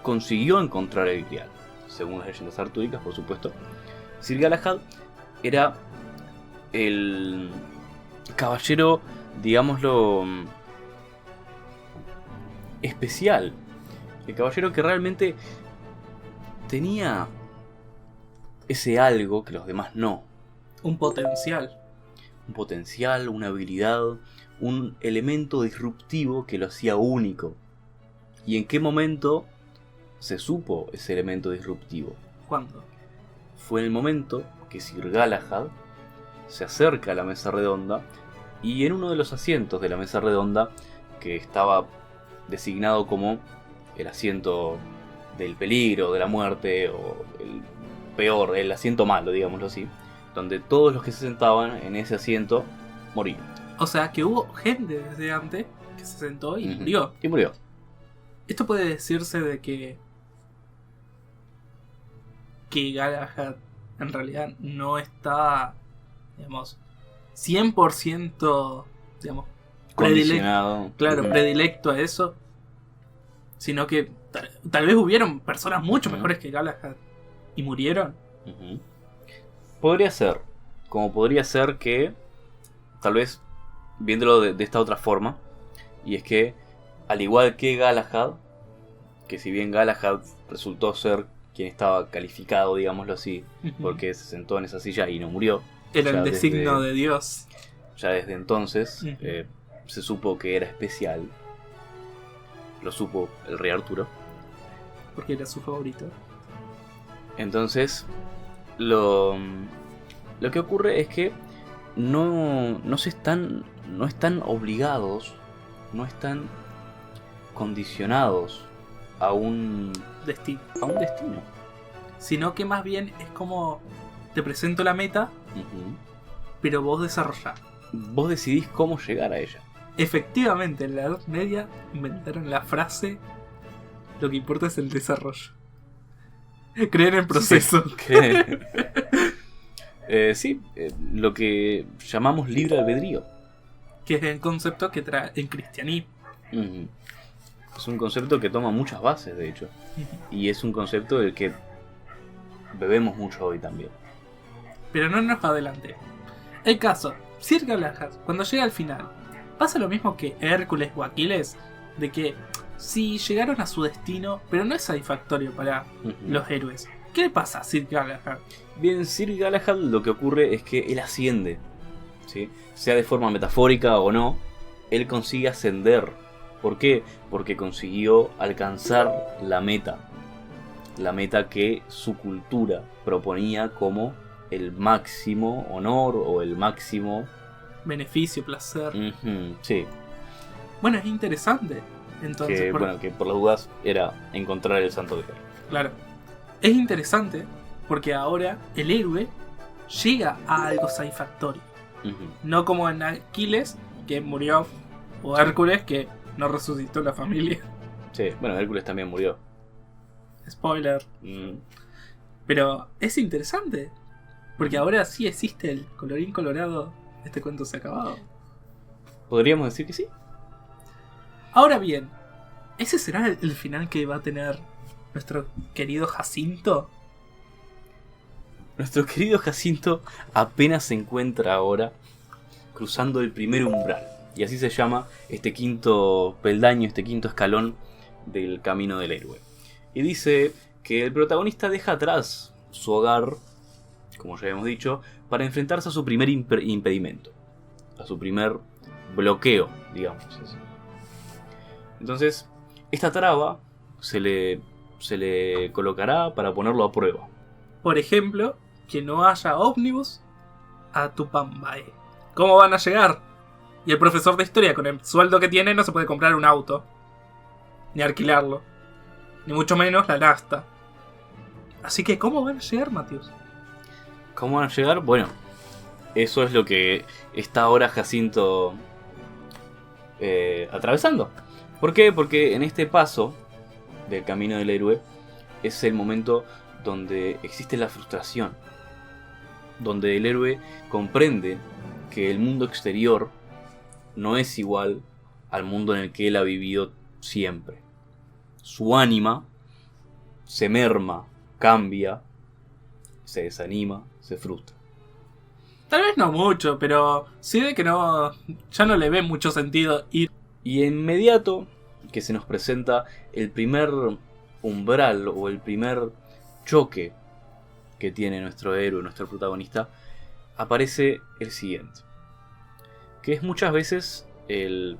consiguió encontrar el Grial. Según las leyendas artúricas, por supuesto. Sir Galahad era el caballero, digámoslo, especial. El caballero que realmente tenía ese algo que los demás no. Un potencial. Un potencial, una habilidad, un elemento disruptivo que lo hacía único. ¿Y en qué momento se supo ese elemento disruptivo? ¿Cuándo? Fue en el momento que Sir Galahad se acerca a la mesa redonda y en uno de los asientos de la mesa redonda, que estaba designado como el asiento del peligro, de la muerte, o el peor, el asiento malo, digámoslo así, donde todos los que se sentaban en ese asiento morían. O sea que hubo gente desde antes que se sentó y murió. Y murió. Esto puede decirse de que Galahad en realidad no está, digamos, 100%, digamos, Condicionado. predilecto a eso, sino que tal vez hubieron personas mucho mejores que Galahad y murieron. Podría ser, como podría ser que, tal vez, viéndolo de esta otra forma, y es que, al igual que Galahad, que si bien Galahad resultó ser quien estaba calificado, digámoslo así, porque se sentó en esa silla y no murió, Era ya el designo de Dios. ya desde entonces Ujú. se supo que era especial. Lo supo el rey Arturo. Porque era su favorito. Entonces, lo que ocurre es que no están obligados, no están condicionados a un Destino. destino. Sino que más bien es como: te presento la meta, pero vos desarrollás. Vos decidís cómo llegar a ella. Efectivamente, en la Edad Media inventaron la frase: lo que importa es el desarrollo. Creer en el proceso. Que- Sí, lo que llamamos libre albedrío. Que es el concepto que trae el cristianismo. Ujú. Es un concepto que toma muchas bases, de hecho. Y es un concepto del que bebemos mucho hoy también. Pero no nos adelante. El caso, Sir Galahad, cuando llega al final, pasa lo mismo que Hércules o Aquiles, de que sí llegaron a su destino, pero no es satisfactorio para Ujú. los héroes. ¿Qué le pasa a Sir Galahad? Bien, Sir Galahad lo que ocurre es que él asciende, ¿sí? Sea de forma metafórica o no, él consigue ascender. ¿Por qué? Porque consiguió alcanzar la meta que su cultura proponía como el máximo honor o el máximo... Beneficio, placer. Ujú, sí, Bueno, es interesante. Entonces, que, bueno, que por las dudas era encontrar el santo grial. claro. Es interesante porque ahora el héroe llega a algo satisfactorio. Ujú. No como en Aquiles, que murió, o Hércules, que no resucitó la familia. Sí, bueno, Hércules también murió. Spoiler. Mm. Pero es interesante. Porque ahora sí existe el colorín colorado. Este cuento se ha acabado. Podríamos decir que sí. Ahora bien, ¿ese será el final que va a tener nuestro querido Jacinto? Nuestro querido Jacinto apenas se encuentra ahora cruzando el primer umbral. Y así se llama este quinto peldaño, este quinto escalón del camino del héroe. Y dice que el protagonista deja atrás su hogar, como ya habíamos dicho, para enfrentarse a su primer impedimento. A su primer bloqueo, digamos así. Entonces, esta traba se le colocará para ponerlo a prueba. Por ejemplo, que no haya ómnibus a Tupambae. ¿Cómo van a llegar? Y el profesor de historia, con el sueldo que tiene, no se puede comprar un auto. Ni alquilarlo. Ni mucho menos la nafta. Así que, ¿cómo van a llegar, Matius? ¿Cómo van a llegar? Bueno, eso es lo que está ahora Jacinto atravesando. ¿Por qué? Porque en este paso del camino del héroe es el momento donde existe la frustración. Donde el héroe comprende que el mundo exterior no es igual al mundo en el que él ha vivido siempre. Su ánima se merma, cambia, se desanima, se frustra. Tal vez no mucho, pero sí de que no, ya no le ve mucho sentido ir. Y inmediato que se nos presenta el primer umbral o el primer choque que tiene nuestro héroe, nuestro protagonista, aparece el siguiente. Que es muchas veces el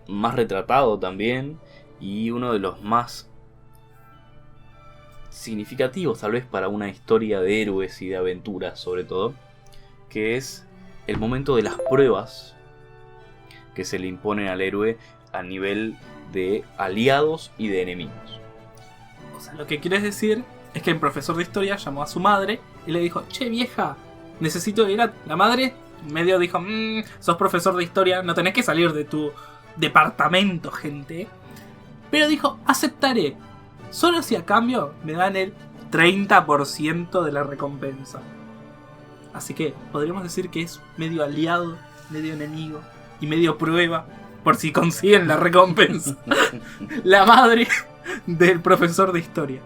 más retratado también y uno de los más significativos tal vez para una historia de héroes y de aventuras sobre todo, que es el momento de las pruebas que se le imponen al héroe a nivel de aliados y de enemigos. O sea, lo que quieres decir es que el profesor de historia llamó a su madre y le dijo: che, vieja, necesito ir a... La madre medio dijo: sos profesor de historia, no tenés que salir de tu departamento, gente. Pero dijo: aceptaré, solo si a cambio me dan el 30% de la recompensa. Así que podríamos decir que es medio aliado, medio enemigo y medio prueba por si consiguen la recompensa. La madre del profesor de historia.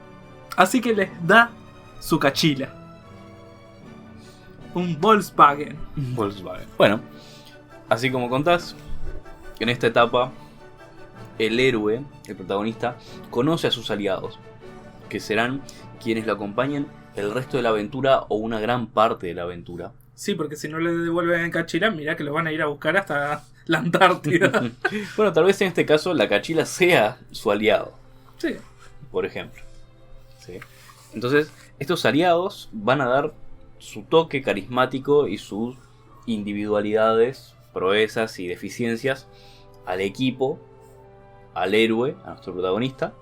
Así que les da su cachila. Un Volkswagen. Volkswagen. Bueno, así como contás, en esta etapa el héroe, el protagonista, conoce a sus aliados, que serán quienes lo acompañen el resto de la aventura o una gran parte de la aventura. Sí, porque si no le devuelven el cachila, mirá que lo van a ir a buscar hasta la Antártida. Bueno, tal vez en este caso la cachila sea su aliado, Sí. por ejemplo. ¿Sí? Entonces, estos aliados van a dar su toque carismático y sus individualidades, proezas y deficiencias al equipo, al héroe, a nuestro protagonista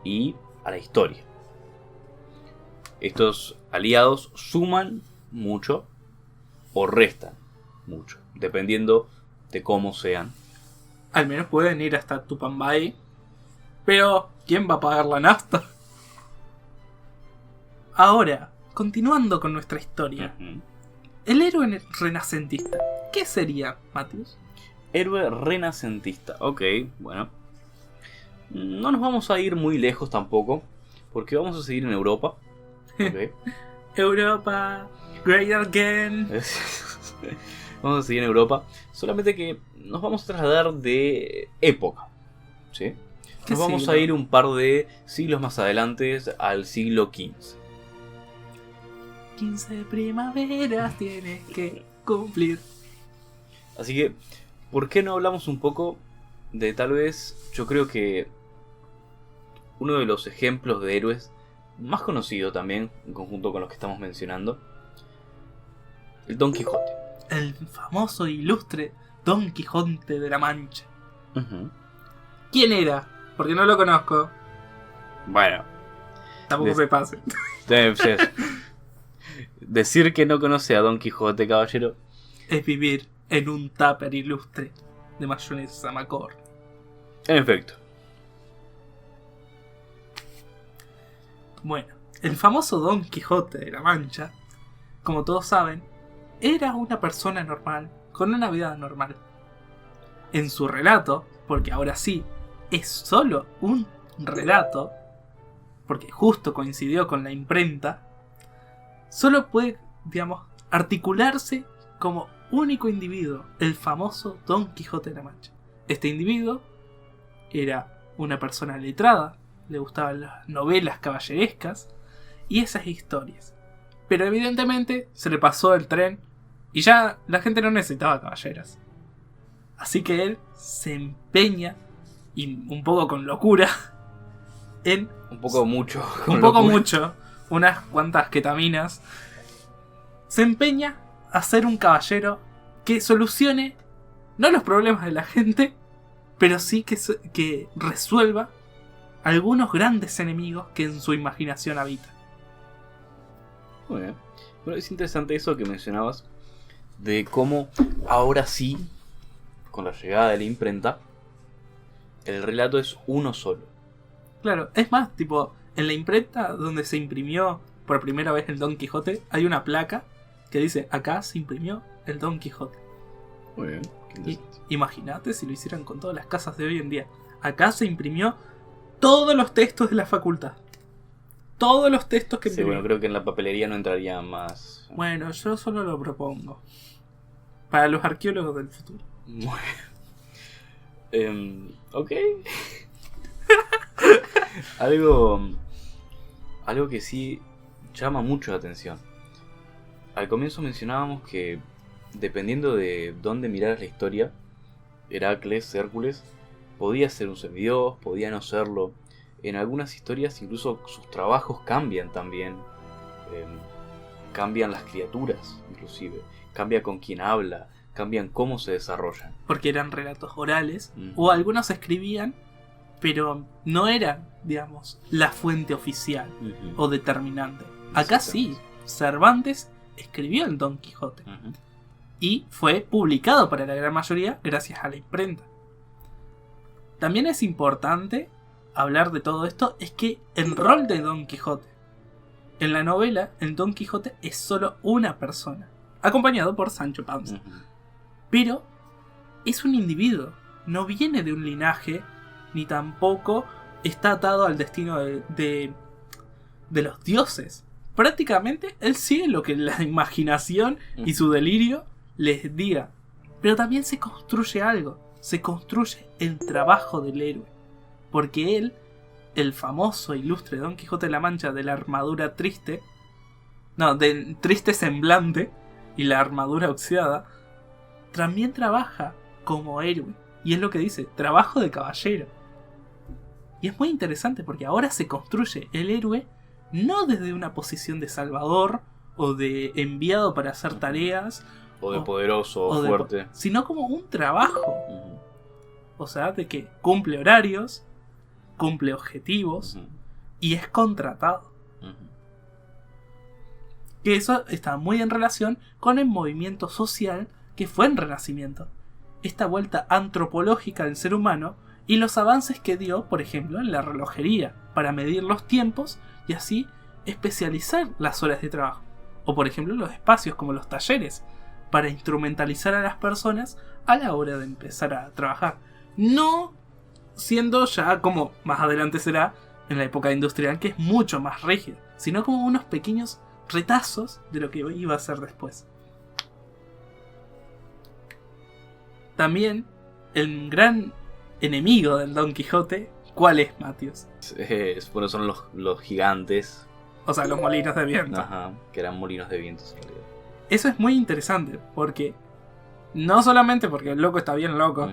y a la historia. Estos aliados suman mucho o restan mucho, dependiendo de cómo sean. Al menos pueden ir hasta Tupambae. Pero, ¿quién va a pagar la nafta? Ahora, continuando con nuestra historia. Ujú. El héroe renacentista, ¿qué sería, Matius? Héroe renacentista. Ok, bueno. No nos vamos a ir muy lejos tampoco, porque vamos a seguir en Europa. Ok. Europa, great again. Vamos a seguir en Europa. Solamente que nos vamos a trasladar de época. ¿Sí? ¿Qué Nos vamos siglo? a ir un par de siglos más adelante al siglo XV. 15 primaveras tienes que cumplir. Así que, ¿por qué no hablamos un poco de tal vez, yo creo que uno de los ejemplos de héroes más conocido también, en conjunto con los que estamos mencionando, el Don Quijote. El famoso e ilustre Don Quijote de la Mancha. Ujú. ¿Quién era? Porque no lo conozco. Bueno, Tampoco me pase. debe ser. Decir que no conoce a Don Quijote, caballero. Es vivir en un tupper ilustre de mayonesa Macor. En efecto. Bueno, el famoso Don Quijote de la Mancha, como todos saben, era una persona normal, con una vida normal. En su relato, porque ahora sí, es solo un relato, porque justo coincidió con la imprenta, solo puede, digamos, articularse como único individuo, el famoso Don Quijote de la Mancha. Este individuo era una persona letrada, le gustaban las novelas caballerescas y esas historias. Pero evidentemente se le pasó el tren y ya la gente no necesitaba caballeros. Así que él se empeña, y un poco con locura, en Un poco mucho. con un poco locura. mucho, unas cuantas ketaminas, se empeña a ser un caballero que solucione no los problemas de la gente, pero sí que resuelva algunos grandes enemigos que en su imaginación habitan. Muy bien. Bueno, es interesante eso que mencionabas, de cómo ahora sí, con la llegada de la imprenta, el relato es uno solo. Claro, es más, tipo, en la imprenta donde se imprimió por primera vez el Don Quijote, hay una placa que dice, acá se imprimió el Don Quijote. Muy bien. Qué Y interesante. imagínate si lo hicieran con todas las casas de hoy en día. Acá se imprimió todos los textos de la facultad. Todos los textos que Sí, imprimió. bueno, creo que en la papelería no entraría más. Bueno, yo solo lo propongo. Para los arqueólogos del futuro. Muy bien. Ok. Algo que sí llama mucho la atención. Al comienzo mencionábamos que dependiendo de dónde miraras la historia, Heracles, Hércules, podía ser un semidios, podía no serlo. En algunas historias incluso sus trabajos cambian también. Cambian las criaturas, inclusive. Cambia con quién habla, cambian cómo se desarrollan. Porque eran relatos orales. Ujú. O algunos escribían, pero no eran, digamos, la fuente oficial o determinante. Acá sí, Cervantes escribió el Don Quijote. Ujú. Y fue publicado para la gran mayoría gracias a la imprenta. También es importante hablar de todo esto, es que el rol de Don Quijote. En la novela, el Don Quijote es solo una persona, acompañado por Sancho Panza. Ujú. Pero es un individuo, no viene de un linaje, ni tampoco está atado al destino de los dioses. Prácticamente él sigue lo que la imaginación y su delirio les diga. Pero también se construye algo, se construye el trabajo del héroe. Porque él, el famoso ilustre Don Quijote de la Mancha de la armadura triste, no, del triste semblante y la armadura oxidada, también trabaja como héroe. Y es lo que dice, trabajo de caballero. Y es muy interesante porque ahora se construye el héroe no desde una posición de salvador o de enviado para hacer tareas, O de poderoso, o o de fuerte. sino como un trabajo. Ujú. O sea, de que cumple horarios, cumple objetivos Ujú. y es contratado. Ujú. Que eso está muy en relación con el movimiento social que fue en Renacimiento. Esta vuelta antropológica del ser humano y los avances que dio, por ejemplo, en la relojería para medir los tiempos y así especializar las horas de trabajo. O por ejemplo los espacios como los talleres, para instrumentalizar a las personas a la hora de empezar a trabajar. No siendo ya como más adelante será en la época industrial, que es mucho más rígido, sino como unos pequeños retazos de lo que iba a ser después. También el gran enemigo del Don Quijote, ¿cuál es, Matius? Bueno, son los gigantes. O sea, los molinos de viento. Ajá, que eran molinos de viento en realidad. Eso es muy interesante, porque no solamente porque el loco está bien loco,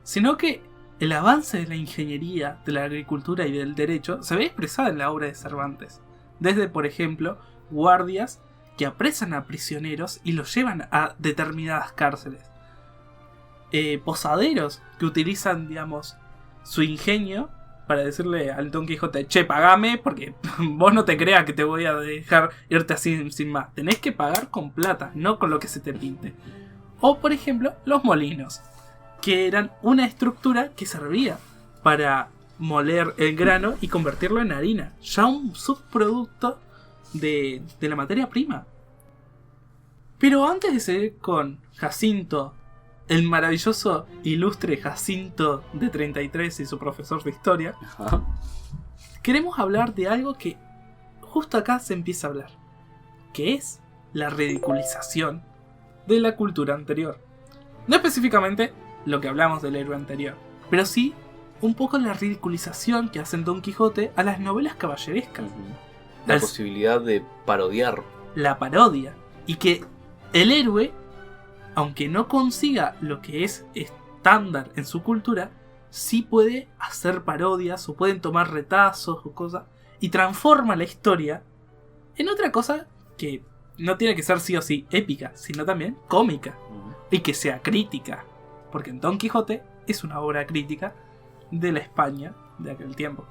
sino que el avance de la ingeniería, de la agricultura y del derecho se ve expresado en la obra de Cervantes. Desde, por ejemplo, guardias que apresan a prisioneros y los llevan a determinadas cárceles. Posaderos que utilizan, digamos, su ingenio para decirle al Don Quijote: che, pagame, porque vos no te creas que te voy a dejar irte así sin más. Tenés que pagar con plata, no con lo que se te pinte. O, por ejemplo, los molinos, que eran una estructura que servía para moler el grano y convertirlo en harina, ya un subproducto de la materia prima. Pero antes de seguir con Jacinto, el maravilloso, ilustre Jacinto de 33 y su profesor de historia, queremos hablar de algo que justo acá se empieza a hablar, que es la ridiculización de la cultura anterior. No específicamente lo que hablamos del héroe anterior, pero sí un poco la ridiculización que hacen Don Quijote a las novelas caballerescas. La posibilidad de parodiar. La parodia. Y que el héroe, aunque no consiga lo que es estándar en su cultura, sí puede hacer parodias o pueden tomar retazos o cosas y transforma la historia en otra cosa que no tiene que ser sí o sí épica, sino también cómica y que sea crítica, porque en Don Quijote es una obra crítica de la España de aquel tiempo.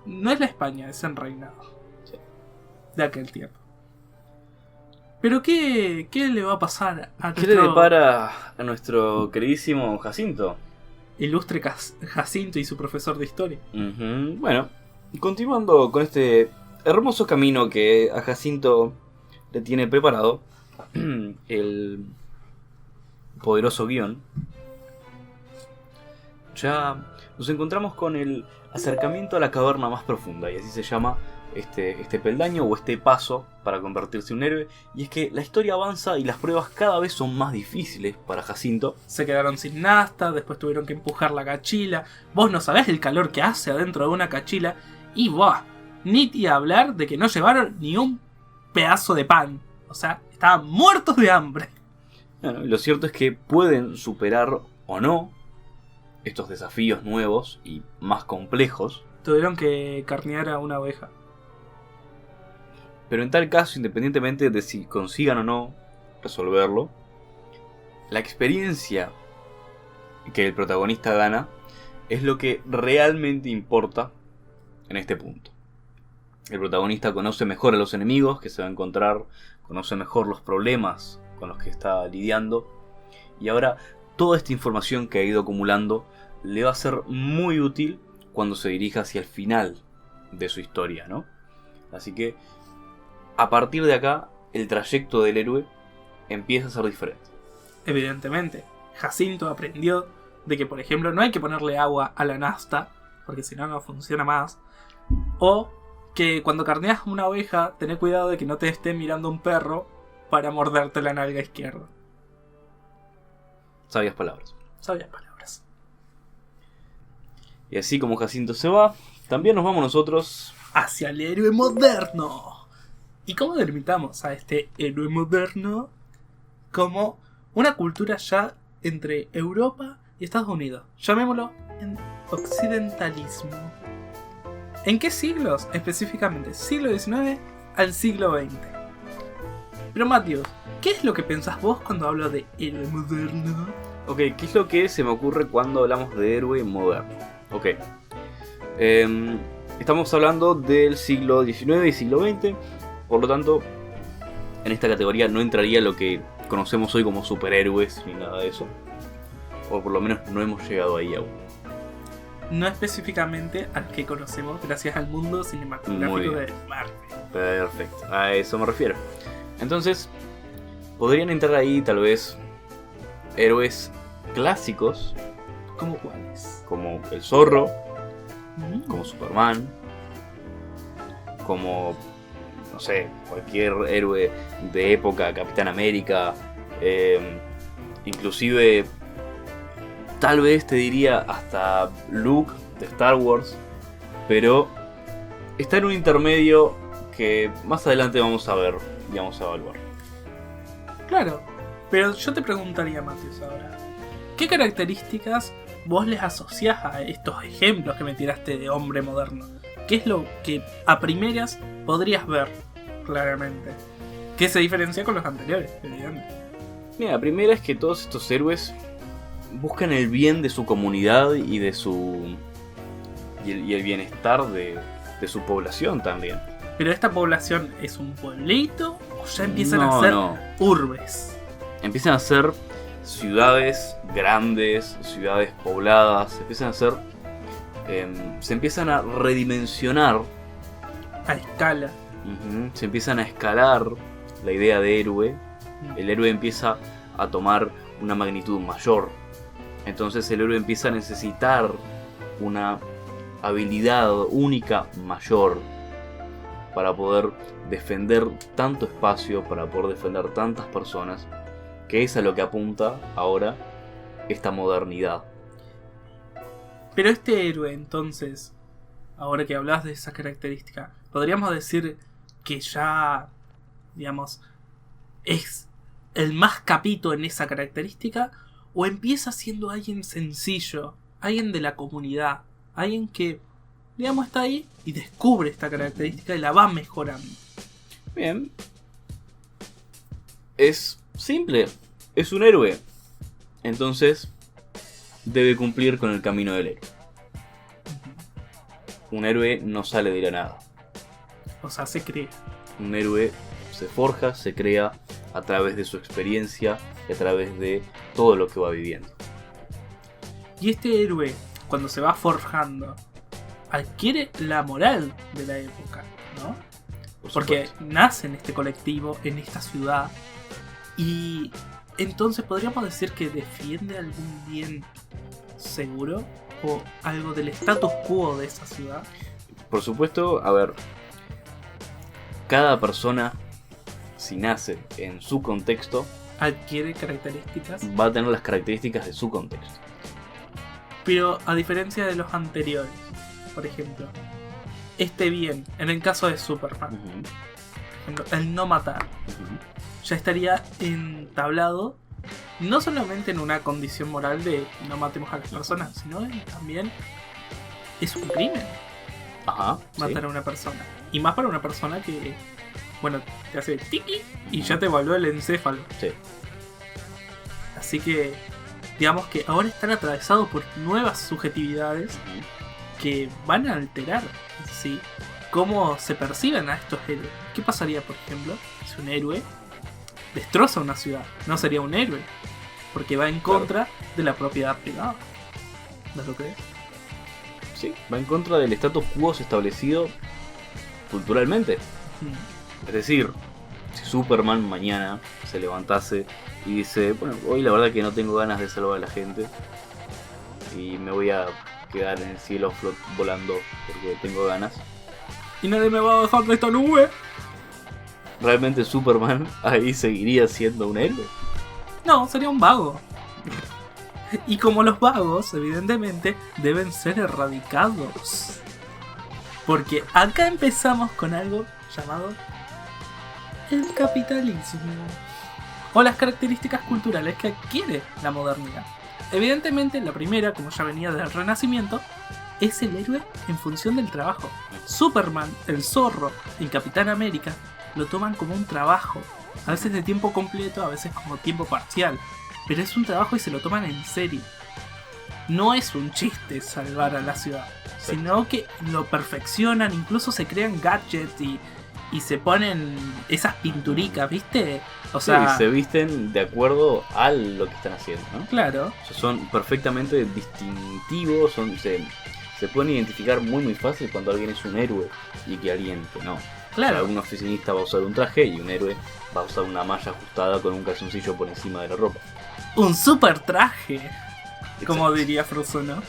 No es la España, es el reinado de aquel tiempo. Pero ¿qué le va a pasar a ¿Qué le depara a nuestro queridísimo Jacinto? Ilustre Jacinto y su profesor de historia? Bueno, continuando con este hermoso camino que a Jacinto le tiene preparado el poderoso guión, ya nos encontramos con el acercamiento a la caverna más profunda, y así se llama este peldaño o este paso para convertirse en un héroe. Y es que la historia avanza y las pruebas cada vez son más difíciles para Jacinto. Se quedaron sin nafta, después tuvieron que empujar la cachila. Vos no sabés el calor que hace adentro de una cachila. Y ni te hablar de que no llevaron ni un pedazo de pan. O sea, estaban muertos de hambre. Bueno, y lo cierto es que pueden superar o no estos desafíos nuevos y más complejos. Tuvieron que carnear a una oveja. Pero en tal caso, independientemente de si consigan o no resolverlo, la experiencia que el protagonista gana es lo que realmente importa en este punto. El protagonista conoce mejor a los enemigos que se va a encontrar, conoce mejor los problemas con los que está lidiando, y ahora toda esta información que ha ido acumulando le va a ser muy útil cuando se dirija hacia el final de su historia, ¿no? Así que a partir de acá, el trayecto del héroe empieza a ser diferente. Evidentemente, Jacinto aprendió de que, por ejemplo, no hay que ponerle agua a la nafta, porque si no, no funciona más. O que cuando carneas una oveja, tené cuidado de que no te esté mirando un perro para morderte la nalga izquierda. Sabias palabras. Sabias palabras. Y así como Jacinto se va, también nos vamos nosotros hacia el héroe moderno. ¿Y cómo delimitamos a este héroe moderno? Como una cultura ya entre Europa y Estados Unidos. Llamémoslo en occidentalismo. ¿En qué siglos específicamente? Siglo XIX al siglo XX. Pero Matius, ¿qué es lo que pensás vos cuando hablo de héroe moderno? Ok, ¿qué es lo que se me ocurre cuando hablamos de héroe moderno? Ok. Estamos hablando del siglo XIX y siglo XX. Por lo tanto, en esta categoría no entraría lo que conocemos hoy como superhéroes ni nada de eso. O por lo menos no hemos llegado ahí aún. no específicamente al que conocemos gracias al mundo Muy cinematográfico bien. de Marvel. Perfecto, a eso me refiero. Entonces, podrían entrar ahí tal vez héroes clásicos ¿Cómo cuáles? como el Zorro, Mm. como Superman, como, no sé, cualquier héroe de época, Capitán América, inclusive tal vez te diría hasta Luke de Star Wars, pero está en un intermedio que más adelante vamos a ver y vamos a evaluar. Claro, pero yo te preguntaría, Matius, ahora, ¿qué características vos les asociás a estos ejemplos que me tiraste de hombre moderno? ¿Qué es lo que a primeras podrías ver claramente? ¿Qué se diferencia con los anteriores, evidentemente? Mira, la primera es que todos estos héroes buscan el bien de su comunidad y de su y el bienestar de su población también. ¿Pero esta población es un pueblito o ya empiezan No, a ser no. urbes? Empiezan a ser ciudades grandes, ciudades pobladas, empiezan a ser se empiezan a redimensionar, A escala. se empiezan a escalar la idea de héroe. El héroe empieza a tomar una magnitud mayor. Entonces el héroe empieza a necesitar una habilidad única mayor para poder defender tanto espacio, para poder defender tantas personas, que es a lo que apunta ahora esta modernidad. Pero este héroe, entonces, ahora que hablas de esa característica, podríamos decir que ya, digamos, es el más capito en esa característica, o empieza siendo alguien sencillo, alguien de la comunidad, alguien que, digamos, está ahí y descubre esta característica y la va mejorando. Bien. Es simple. Es un héroe. Entonces, debe cumplir con el camino del héroe. Un héroe no sale de la nada. O sea, se cree. Un héroe se forja, se crea a través de su experiencia y a través de todo lo que va viviendo. Y este héroe, cuando se va forjando, adquiere la moral de la época, ¿no? Por Porque supuesto. nace en este colectivo, en esta ciudad, y entonces podríamos decir que defiende algún bien seguro o algo del status quo de esa ciudad. Por supuesto, a ver, cada persona, si nace en su contexto, Adquiere características, va a tener las características de su contexto. pero a diferencia de los anteriores, por ejemplo, este bien, en el caso de Superman, por ejemplo, el no matar, ya estaría entablado no solamente en una condición moral de no matemos a las personas, sino también es un crimen Ajá, matar sí. a una persona. Y más para una persona que, bueno, te hace tiki y ya te evaluó el encéfalo. Sí. Así que, digamos que ahora están atravesados por nuevas subjetividades que van a alterar, ¿sí?, cómo se perciben a estos héroes. ¿Qué pasaría, por ejemplo, si un héroe destroza una ciudad? No sería un héroe, porque va en contra de la propiedad privada. ¿No lo crees? Sí, va en contra del status quo establecido culturalmente. Es decir, si Superman mañana se levantase y dice, bueno, hoy la verdad que no tengo ganas de salvar a la gente y me voy a quedar en el cielo volando porque tengo ganas. Y nadie me va a bajar de esta nube. ¿Realmente Superman ahí seguiría siendo un héroe? No, sería un vago. Y como los vagos, evidentemente, deben ser erradicados. Porque acá empezamos con algo llamado el capitalismo. O las características culturales que adquiere la modernidad. Evidentemente, la primera, como ya venía del Renacimiento, es el héroe en función del trabajo. Superman, el Zorro y Capitán América lo toman como un trabajo. A veces de tiempo completo, a veces como tiempo parcial. Pero es un trabajo y se lo toman en serio. No es un chiste salvar a la ciudad, sino que lo perfeccionan, incluso se crean gadgets y se ponen esas pinturicas, ¿viste? O Sí, sea, se visten de acuerdo a lo que están haciendo, ¿no? claro, O sea, son perfectamente distintivos, se pueden identificar muy fácil cuando alguien es un héroe y que alguien que no. claro. O sea, un oficinista va a usar un traje y un héroe va a usar una malla ajustada con un calzoncillo por encima de la ropa. Un super traje, como Exacto. diría Frozono.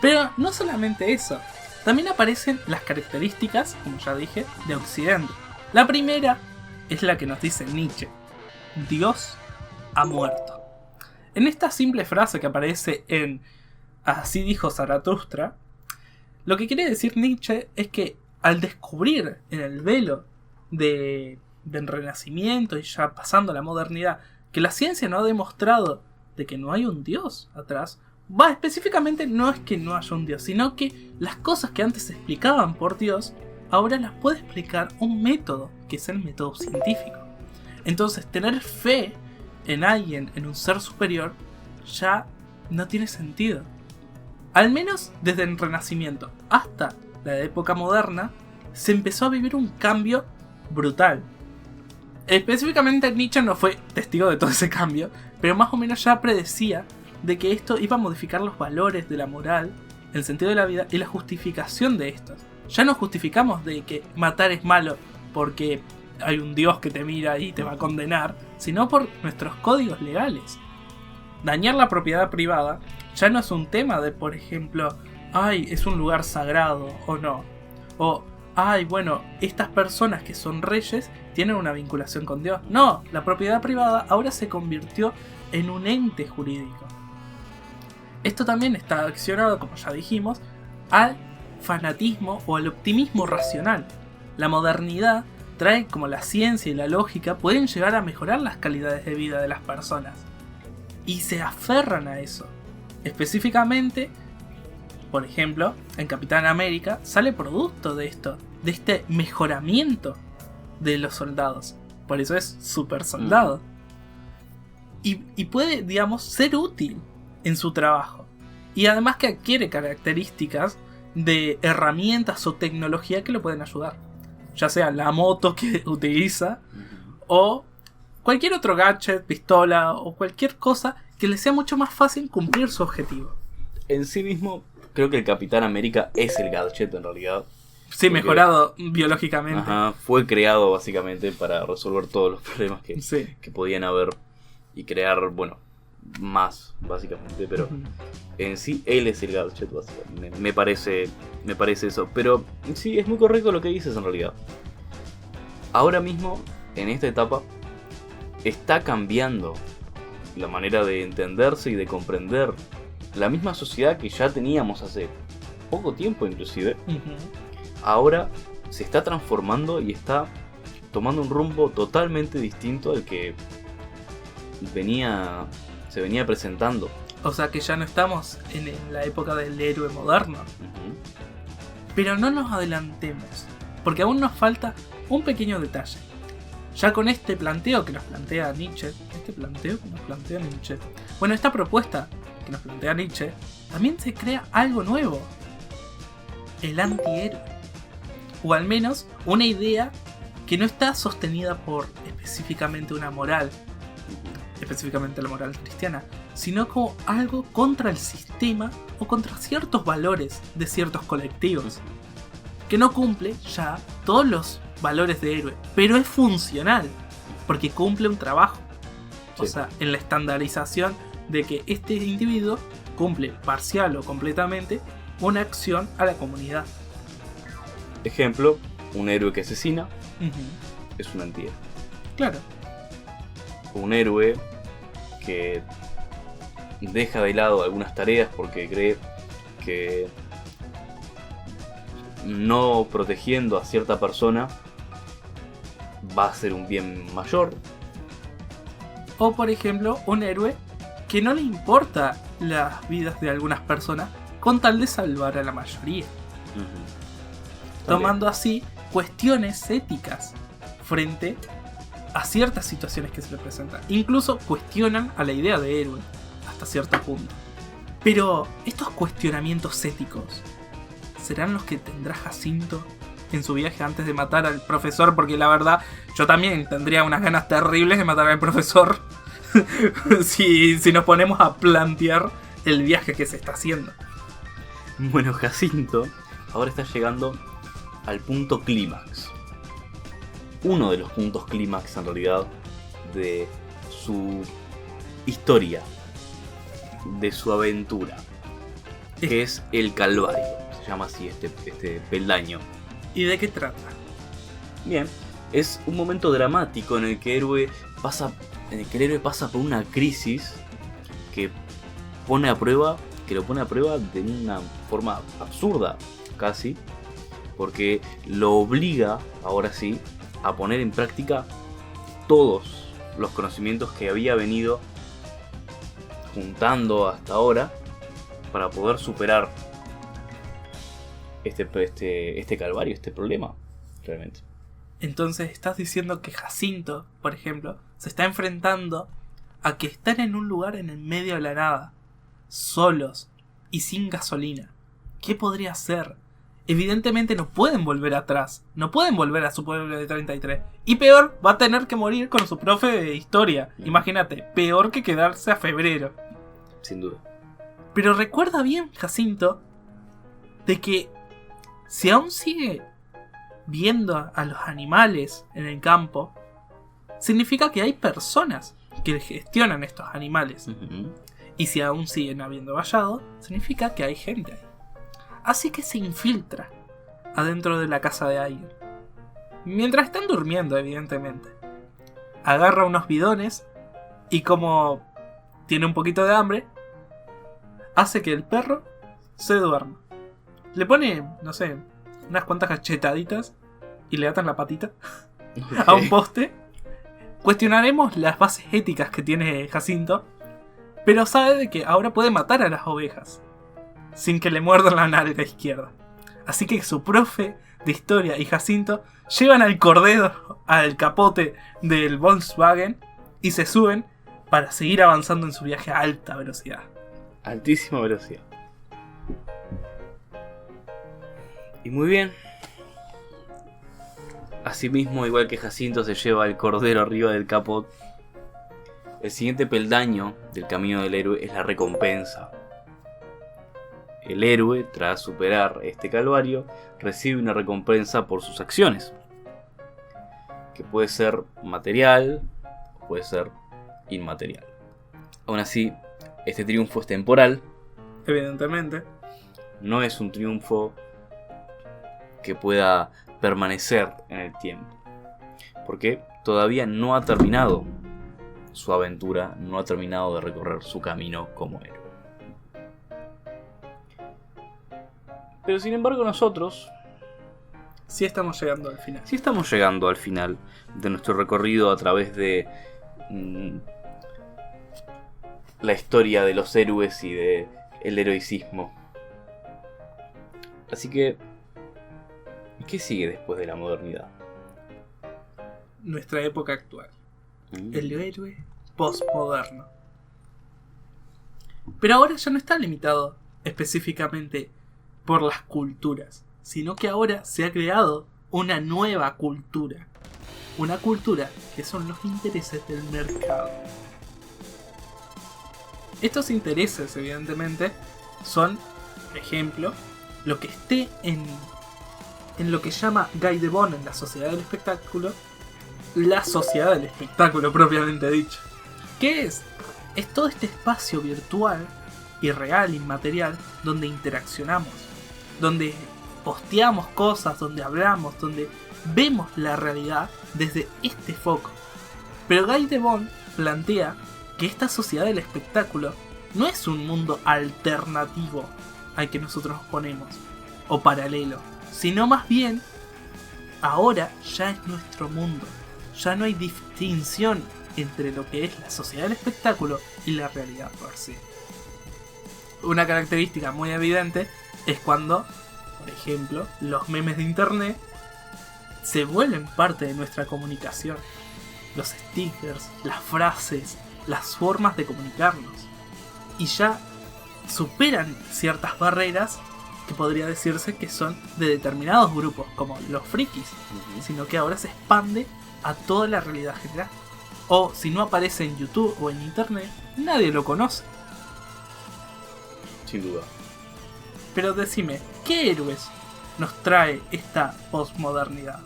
Pero no solamente eso, también aparecen las características, como ya dije, de Occidente. La primera es la que nos dice Nietzsche: Dios ha muerto. En esta simple frase que aparece en Así dijo Zaratustra, lo que quiere decir Nietzsche es que al descubrir en el velo del Renacimiento y ya pasando a la modernidad que la ciencia no ha demostrado de que no hay un Dios atrás, específicamente no es que no haya un Dios, sino que las cosas que antes se explicaban por Dios, ahora las puede explicar un método, que es el método científico. Entonces, tener fe en alguien, en un ser superior, ya no tiene sentido. Al menos desde el Renacimiento hasta la época moderna, se empezó a vivir un cambio brutal. Específicamente Nietzsche no fue testigo de todo ese cambio, pero más o menos ya predecía de que esto iba a modificar los valores de la moral, el sentido de la vida y la justificación de estos. Ya no justificamos de que matar es malo porque hay un Dios que te mira y te va a condenar, sino por nuestros códigos legales. Dañar la propiedad privada ya no es un tema de, por ejemplo, ay, es un lugar sagrado o no. O, ay, bueno, estas personas que son reyes tienen una vinculación con Dios. No, la propiedad privada ahora se convirtió en un ente jurídico. Esto también está accionado, como ya dijimos, al fanatismo o al optimismo racional. La modernidad trae como la ciencia y la lógica pueden llegar a mejorar las calidades de vida de las personas. Y se aferran a eso. Específicamente, por ejemplo, en Capitán América sale producto de esto, de este mejoramiento de los soldados. Por eso es super soldado. Y puede, digamos, ser útil en su trabajo. Y además que adquiere características de herramientas o tecnología que le pueden ayudar. Ya sea la moto que utiliza o cualquier otro gadget, pistola o cualquier cosa que le sea mucho más fácil cumplir su objetivo. En sí mismo, creo que el Capitán América es el gadget en realidad. Sí, Porque- mejorado biológicamente. Ajá, fue creado básicamente para resolver todos los problemas Sí. que podían haber y crear, bueno, más básicamente, pero Ujú. en sí él es el gadget básicamente. Me parece eso, pero sí, es muy correcto lo que dices en realidad. Ahora mismo, en esta etapa, está cambiando la manera de entenderse y de comprender la misma sociedad que ya teníamos hace poco tiempo inclusive. Ujú. Ahora se está transformando y está tomando un rumbo totalmente distinto al que se venía presentando. O sea que ya no estamos en la época del héroe moderno. Pero no nos adelantemos, porque aún nos falta un pequeño detalle. Ya con este planteo que nos plantea Nietzsche, bueno, esta propuesta que nos plantea Nietzsche, también se crea algo nuevo: el antihéroe. O al menos una idea que no está sostenida por específicamente una moral, específicamente la moral cristiana, sino como algo contra el sistema o contra ciertos valores de ciertos colectivos, que no cumple ya todos los valores de héroe, pero es funcional, porque cumple un trabajo. O Sí. sea, en la estandarización de que este individuo cumple parcial o completamente una acción a la comunidad. Ejemplo, un héroe que asesina Ujú. es un antihéroe. Claro. Un héroe que deja de lado algunas tareas porque cree que no protegiendo a cierta persona va a ser un bien mayor. O por ejemplo, un héroe que no le importa las vidas de algunas personas con tal de salvar a la mayoría, tomando así cuestiones éticas frente a ciertas situaciones que se le presentan. Incluso cuestionan a la idea de héroe hasta cierto punto. Pero estos cuestionamientos éticos, ¿serán los que tendrá Jacinto en su viaje antes de matar al profesor, porque la verdad yo también tendría unas ganas terribles de matar al profesor si nos ponemos a plantear el viaje que se está haciendo. Bueno, Jacinto ahora está llegando al punto clímax. Uno de los puntos clímax en realidad de su historia, de su aventura, que es el Calvario. Se llama así este peldaño. ¿Y de qué trata? Bien, es un momento dramático en el que el héroe pasa por una crisis que lo pone a prueba de una forma absurda casi, porque lo obliga, ahora sí, a poner en práctica todos los conocimientos que había venido juntando hasta ahora para poder superar este calvario, este problema, realmente. Entonces estás diciendo que Jacinto, por ejemplo, se está enfrentando a que están en un lugar en el medio de la nada, solos y sin gasolina. ¿Qué podría hacer? Evidentemente no pueden volver atrás, no pueden volver a su pueblo de 33. Y peor, va a tener que morir con su profe de historia. Imagínate, peor que quedarse a febrero. Sin duda. Pero recuerda bien, Jacinto, de que si aún sigue viendo a los animales en el campo, significa que hay personas que gestionan estos animales. Y si aún siguen habiendo vallado, significa que hay gente ahí. Así que se infiltra adentro de la casa de alguien. Mientras están durmiendo, evidentemente. Agarra unos bidones y como tiene un poquito de hambre, hace que el perro se duerma. Le pone, no sé, unas cuantas cachetaditas y le atan la patita a un poste. Cuestionaremos las bases éticas que tiene Jacinto, pero sabe de que ahora puede matar a las ovejas sin que le muerdan la nalga izquierda. Así que su profe de historia y Jacinto llevan al cordero al capote del Volkswagen y se suben para seguir avanzando en su viaje a alta velocidad. Altísima velocidad. Y muy bien. Asimismo, igual que Jacinto se lleva el cordero arriba del capot, el siguiente peldaño del camino del héroe es la recompensa. El héroe, tras superar este calvario, recibe una recompensa por sus acciones, que puede ser material o puede ser inmaterial. Aún así, este triunfo es temporal. Evidentemente. No es un triunfo que pueda permanecer en el tiempo, porque todavía no ha terminado su aventura, no ha terminado de recorrer su camino como héroe. Pero sin embargo nosotros Sí estamos llegando al final. sí estamos llegando al final de nuestro recorrido a través de la historia de los héroes y de el heroicismo. Así que, ¿qué sigue después de la modernidad? Nuestra época actual. El héroe postmoderno. Pero ahora ya no está limitado específicamente por las culturas, sino que ahora se ha creado una nueva cultura. Una cultura que son los intereses del mercado. Estos intereses, evidentemente, son, por ejemplo, lo que esté en lo que llama Guy Debon en la sociedad del espectáculo, la sociedad del espectáculo propiamente dicho. ¿Qué es? Es todo este espacio virtual, irreal, inmaterial, donde interaccionamos, donde posteamos cosas, donde hablamos, donde vemos la realidad desde este foco. Pero Guy Debon plantea que esta sociedad del espectáculo no es un mundo alternativo al que nosotros nos ponemos, o paralelo, sino más bien, ahora ya es nuestro mundo. Ya no hay distinción entre lo que es la sociedad del espectáculo y la realidad per se. Una característica muy evidente es cuando, por ejemplo, los memes de internet se vuelven parte de nuestra comunicación. Los stickers, las frases, las formas de comunicarnos. Y ya superan ciertas barreras que podría decirse que son de determinados grupos, como los frikis, sino que ahora se expande a toda la realidad general. O si no aparece en YouTube o en Internet, nadie lo conoce. Sin duda. Pero decime, ¿qué héroes nos trae esta posmodernidad?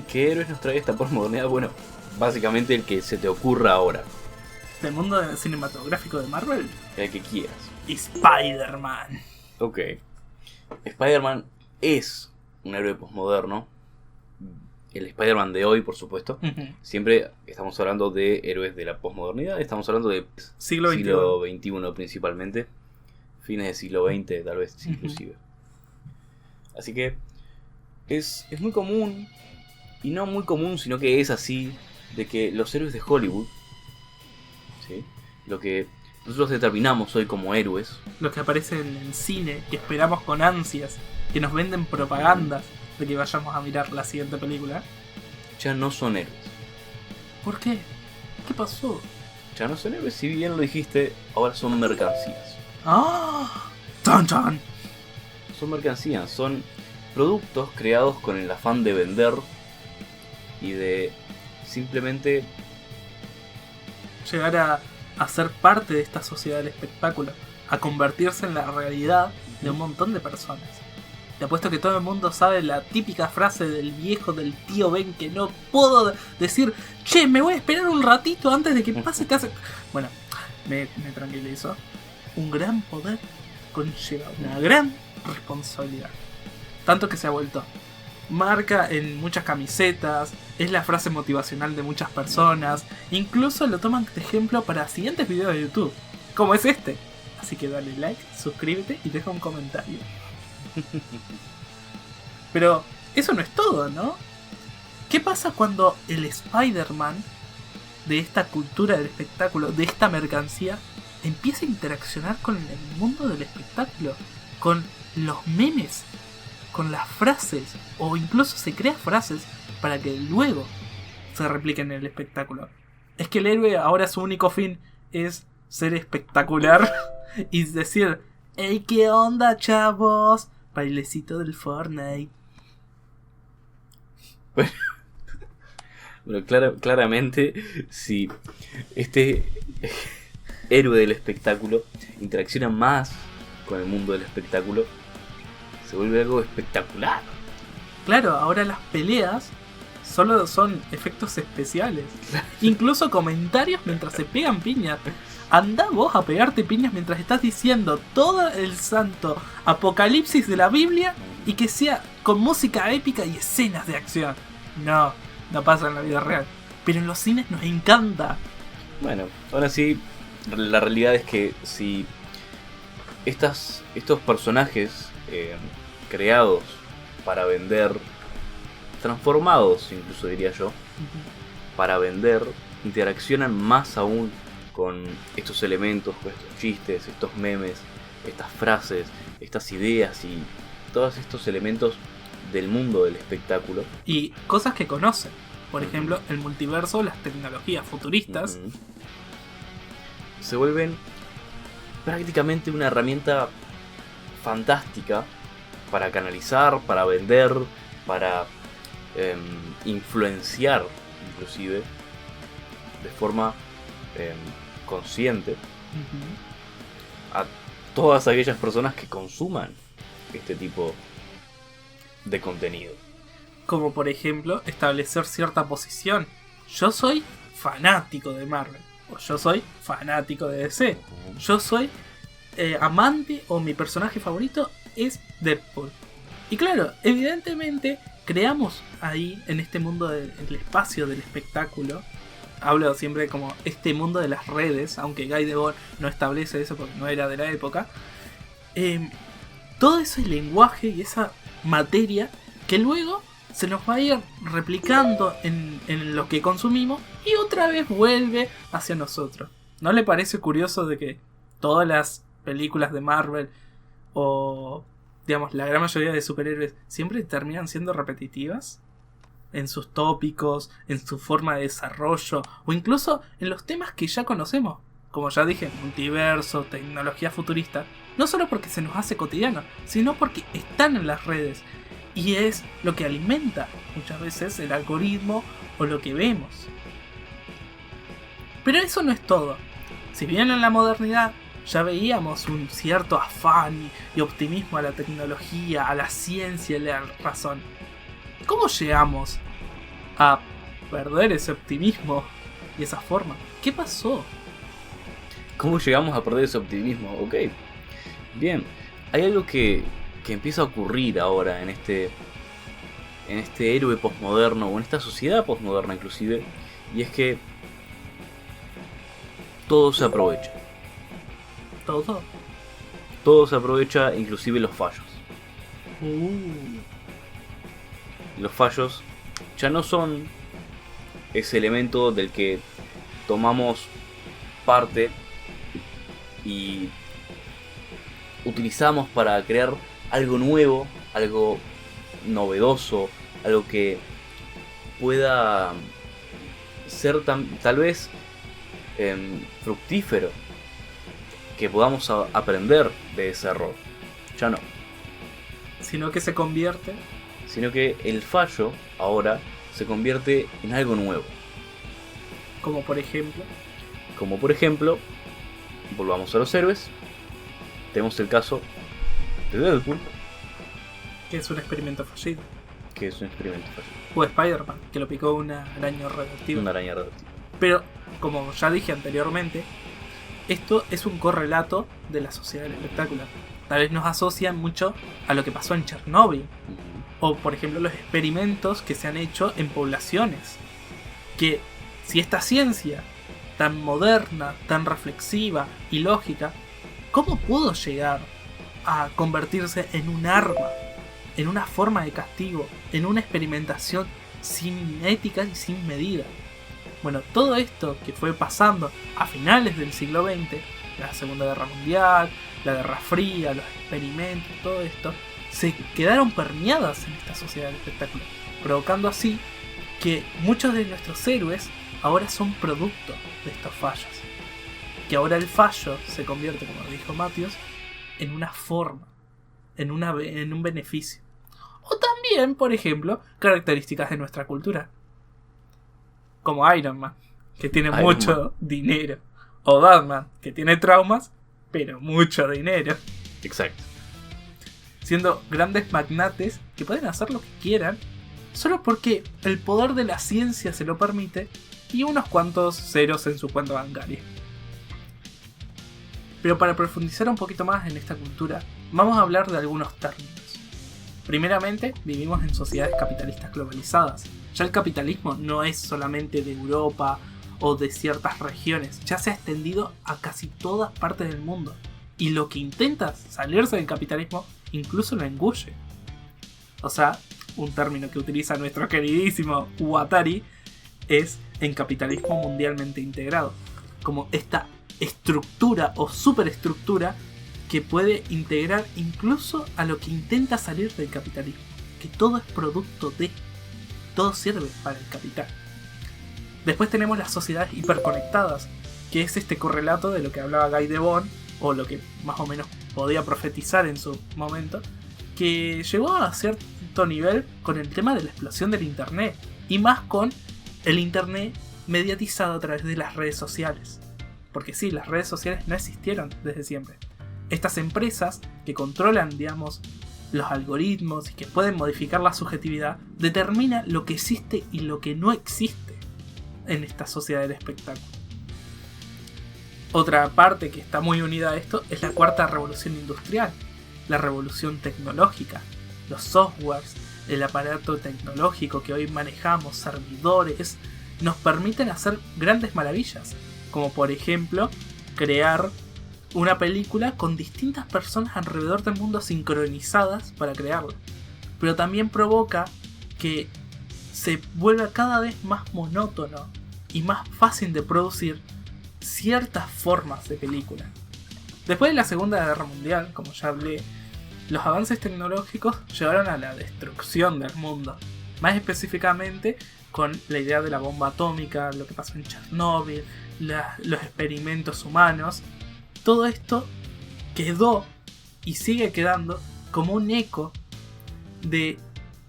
¿Qué héroes nos trae esta posmodernidad? Bueno, básicamente el que se te ocurra ahora. ¿Del mundo cinematográfico de Marvel? El que quieras. Spider-Man. Ok. Spider-Man es un héroe posmoderno. El Spider-Man de hoy, por supuesto. Siempre estamos hablando de héroes de la posmodernidad. Estamos hablando de Siglo XXI principalmente. Fines del siglo XX, tal vez, inclusive. Así que es muy común, y no muy común, sino que es así, de que los héroes de Hollywood, ¿sí? Lo que nosotros determinamos hoy como héroes, Los que aparecen en el cine, que esperamos con ansias, que nos venden propagandas de que vayamos a mirar la siguiente película. ya no son héroes. ¿Por qué? ¿Qué pasó? Ya no son héroes, si bien lo dijiste, ahora son mercancías. ¡Ah! ¡Tan tan! Son mercancías, son productos creados con el afán de vender y de simplemente Llegar a ser parte de esta sociedad del espectáculo, a convertirse en la realidad de un montón de personas. Te apuesto que todo el mundo sabe la típica frase del viejo, del tío Ben, que no puedo decir, che, me voy a esperar un ratito antes de que pase este hace... Bueno, me tranquilizo. Un gran poder conlleva una gran responsabilidad. Tanto que se ha vuelto marca en muchas camisetas, es la frase motivacional de muchas personas, incluso lo toman de ejemplo para siguientes videos de YouTube, como es este. Así que dale like, suscríbete y deja un comentario. Pero eso no es todo, ¿no? ¿Qué pasa cuando el Spider-Man de esta cultura del espectáculo, de esta mercancía, empieza a interaccionar con el mundo del espectáculo, con los memes, con las frases, o incluso se crea frases para que luego se repliquen en el espectáculo? Es que el héroe ahora su único fin es ser espectacular y decir, ¡Ey, qué onda, chavos! Bailecito del Fortnite. Bueno, claramente, si este héroe del espectáculo interacciona más con el mundo del espectáculo, se vuelve algo espectacular. Claro, ahora las peleas solo son efectos especiales. Incluso comentarios mientras se pegan piñas. Andá vos a pegarte piñas mientras estás diciendo todo el santo apocalipsis de la Biblia y que sea con música épica y escenas de acción. No pasa en la vida real. Pero en los cines nos encanta. Bueno, ahora sí, la realidad es que si estos personajes creados para vender, transformados incluso diría yo, para vender, interaccionan más aún con estos elementos, con estos chistes, estos memes, estas frases, estas ideas y todos estos elementos del mundo del espectáculo. Y cosas que conocen. Por ejemplo, el multiverso, las tecnologías futuristas. Se vuelven prácticamente una herramienta fantástica para canalizar, para vender, para influenciar inclusive de forma consciente a todas aquellas personas que consuman este tipo de contenido. Como por ejemplo establecer cierta posición. Yo soy fanático de Marvel, o yo soy fanático de DC, yo soy amante o mi personaje favorito es Deadpool. Y claro, evidentemente creamos ahí en este mundo del espacio del espectáculo. Hablo siempre como este mundo de las redes, aunque Guy Debord no establece eso porque no era de la época. Todo ese lenguaje y esa materia que luego se nos va a ir replicando en lo que consumimos y otra vez vuelve hacia nosotros. ¿No le parece curioso de que todas las películas de Marvel o digamos la gran mayoría de superhéroes siempre terminan siendo repetitivas? En sus tópicos, en su forma de desarrollo o incluso en los temas que ya conocemos. Como ya dije, multiverso, tecnología futurista. No solo porque se nos hace cotidiano, sino porque están en las redes. Y es lo que alimenta muchas veces el algoritmo o lo que vemos. Pero eso no es todo. Si bien en la modernidad ya veíamos un cierto afán y optimismo a la tecnología, a la ciencia y a la razón, ¿cómo llegamos a perder ese optimismo y esa forma? ¿Qué pasó? ¿Cómo llegamos a perder ese optimismo? Ok. Bien. Hay algo que empieza a ocurrir ahora en este héroe postmoderno, o en esta sociedad postmoderna inclusive, y es que todo se aprovecha. Todo. Todo se aprovecha, inclusive los fallos. Los fallos ya no son ese elemento del que tomamos parte y utilizamos para crear algo nuevo, algo novedoso, algo que pueda ser tal vez fructífero, que podamos aprender de ese error. Ya no. Sino que se convierte. Sino que el fallo ahora se convierte en algo nuevo. Como por ejemplo, volvamos a los héroes. Tenemos el caso de Deadpool, que es un experimento fallido. O Spider-Man, que lo picó una araña radioactiva. Pero, como ya dije anteriormente, esto es un correlato de la sociedad del espectáculo. Tal vez nos asocian mucho a lo que pasó en Chernóbil. O, por ejemplo, los experimentos que se han hecho en poblaciones. Que si esta ciencia, tan moderna, tan reflexiva y lógica, ¿cómo pudo llegar a convertirse en un arma? En una forma de castigo, en una experimentación sin ética y sin medida. Bueno, todo esto que fue pasando a finales del siglo XX, la Segunda Guerra Mundial, la Guerra Fría, los experimentos, todo esto, se quedaron permeadas en esta sociedad del espectáculo, provocando así que muchos de nuestros héroes ahora son producto de estos fallos. Que ahora el fallo se convierte, como dijo Matthews, en una forma, en un beneficio. O también, por ejemplo, características de nuestra cultura. Como Iron Man, que tiene mucho dinero. O Batman, que tiene traumas, pero mucho dinero. Exacto. Siendo grandes magnates que pueden hacer lo que quieran, solo porque el poder de la ciencia se lo permite y unos cuantos ceros en su cuenta bancaria. Pero para profundizar un poquito más en esta cultura, vamos a hablar de algunos términos. Primeramente, vivimos en sociedades capitalistas globalizadas. Ya el capitalismo no es solamente de Europa o de ciertas regiones, ya se ha extendido a casi todas partes del mundo. Y lo que intenta salirse del capitalismo incluso lo engulle. O sea, un término que utiliza nuestro queridísimo Guattari es en capitalismo mundialmente integrado. Como esta estructura o superestructura que puede integrar incluso a lo que intenta salir del capitalismo. Que todo es producto de, todo sirve para el capital. Después tenemos las sociedades hiperconectadas, que es este correlato de lo que hablaba Guy Debord, o lo que más o menos podía profetizar en su momento, que llegó a cierto nivel con el tema de la explosión del internet, y más con el internet mediatizado a través de las redes sociales. Porque sí, las redes sociales no existieron desde siempre. Estas empresas que controlan, digamos, los algoritmos y que pueden modificar la subjetividad, determinan lo que existe y lo que no existe en esta sociedad del espectáculo. Otra parte que está muy unida a esto es la cuarta revolución industrial, la revolución tecnológica, los softwares, el aparato tecnológico que hoy manejamos, servidores, nos permiten hacer grandes maravillas, como por ejemplo crear una película con distintas personas alrededor del mundo sincronizadas para crearla. Pero también provoca que se vuelva cada vez más monótono y más fácil de producir ciertas formas de película. Después de la Segunda Guerra Mundial, como ya hablé, los avances tecnológicos llevaron a la destrucción del mundo. Más específicamente con la idea de la bomba atómica, lo que pasó en Chernóbil, los experimentos humanos. Todo esto quedó y sigue quedando como un eco de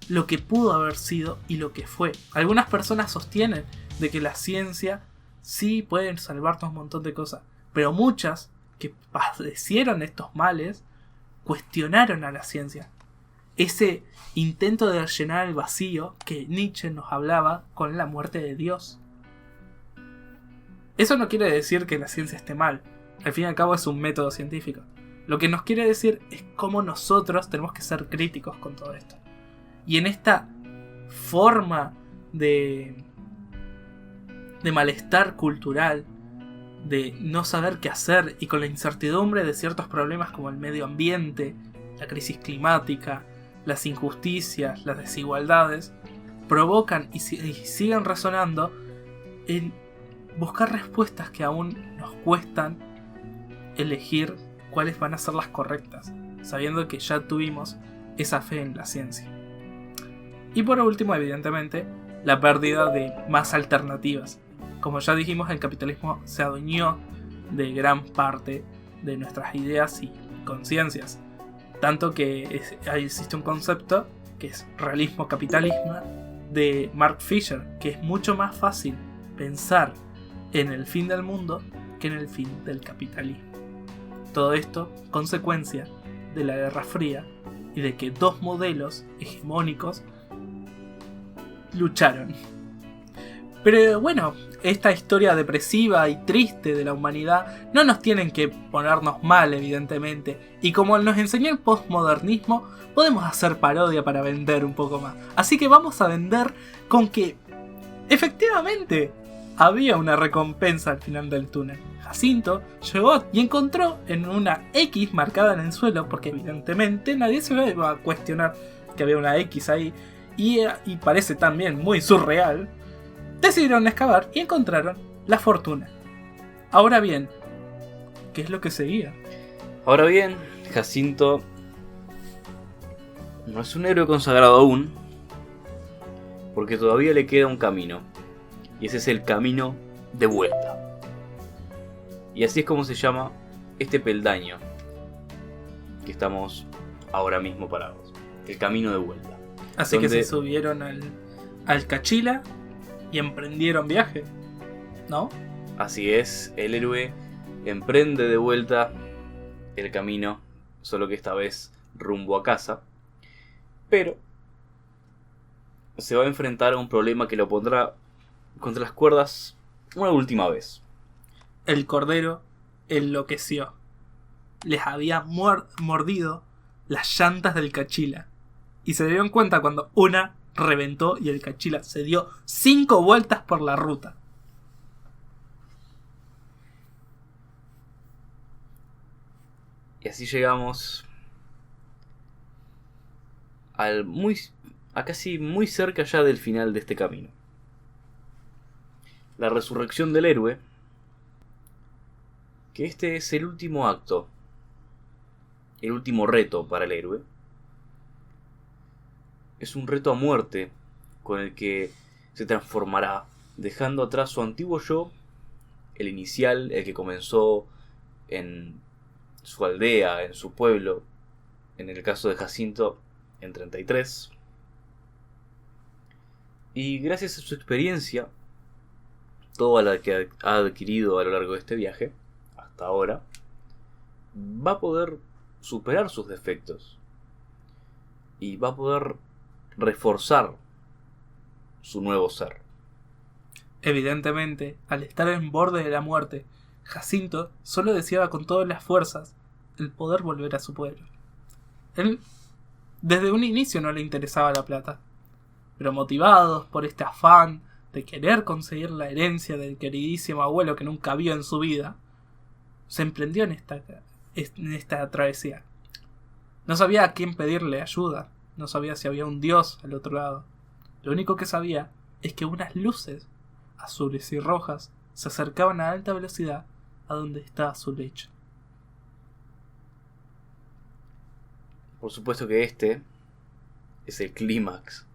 lo que pudo haber sido y lo que fue. Algunas personas sostienen de que la ciencia sí puede salvarnos un montón de cosas, pero muchas que padecieron estos males cuestionaron a la ciencia. Ese intento de llenar el vacío que Nietzsche nos hablaba con la muerte de Dios. Eso no quiere decir que la ciencia esté mal. Al fin y al cabo es un método científico. Lo que nos quiere decir es cómo nosotros tenemos que ser críticos con todo esto. Y en esta forma de malestar cultural, de no saber qué hacer y con la incertidumbre de ciertos problemas como el medio ambiente, la crisis climática, las injusticias, las desigualdades, provocan y siguen resonando en buscar respuestas que aún nos cuestan elegir cuáles van a ser las correctas, sabiendo que ya tuvimos esa fe en la ciencia. Y por último, evidentemente, la pérdida de más alternativas. Como ya dijimos, el capitalismo se adueñó de gran parte de nuestras ideas y conciencias. Tanto que existe un concepto que es realismo-capitalismo de Mark Fisher, que es mucho más fácil pensar en el fin del mundo que en el fin del capitalismo. Todo esto consecuencia de la Guerra Fría y de que dos modelos hegemónicos lucharon. Pero bueno, esta historia depresiva y triste de la humanidad no nos tienen que ponernos mal, evidentemente. Y como nos enseñó el postmodernismo, podemos hacer parodia para vender un poco más. Así que vamos a vender con que efectivamente había una recompensa al final del túnel. Jacinto llegó y encontró en una X marcada en el suelo, porque evidentemente nadie se iba a cuestionar que había una X ahí, y parece también muy surreal. Decidieron excavar y encontraron la fortuna. Ahora bien, ¿qué es lo que seguía? Ahora bien, Jacinto no es un héroe consagrado aún, porque todavía le queda un camino, y ese es el camino de vuelta. Y así es como se llama este peldaño que estamos ahora mismo parados, el camino de vuelta. Así que se subieron al Cachila y emprendieron viaje, ¿no? Así es, el héroe emprende de vuelta el camino, solo que esta vez rumbo a casa, pero se va a enfrentar a un problema que lo pondrá contra las cuerdas una última vez. El cordero enloqueció. Les había mordido las llantas del Cachila. Y se dieron cuenta cuando una reventó y el Cachila se dio 5 vueltas por la ruta. Y así llegamos a casi muy cerca ya del final de este camino. La resurrección del héroe, que este es el último acto, el último reto para el héroe. Es un reto a muerte con el que se transformará, dejando atrás su antiguo yo, el inicial, el que comenzó en su aldea, en su pueblo, en el caso de Jacinto, en 33. Y gracias a su experiencia, toda la que ha adquirido a lo largo de este viaje, hasta ahora, va a poder superar sus defectos. Y va a poder reforzar su nuevo ser. Evidentemente, al estar en borde de la muerte, Jacinto solo deseaba con todas las fuerzas el poder volver a su pueblo. Él, desde un inicio, no le interesaba la plata, pero motivados por este afán de querer conseguir la herencia del queridísimo abuelo que nunca vio en su vida, se emprendió en esta travesía. No sabía a quién pedirle ayuda, no sabía si había un dios al otro lado. Lo único que sabía es que unas luces azules y rojas se acercaban a alta velocidad a donde estaba su lecho. Por supuesto que este es el clímax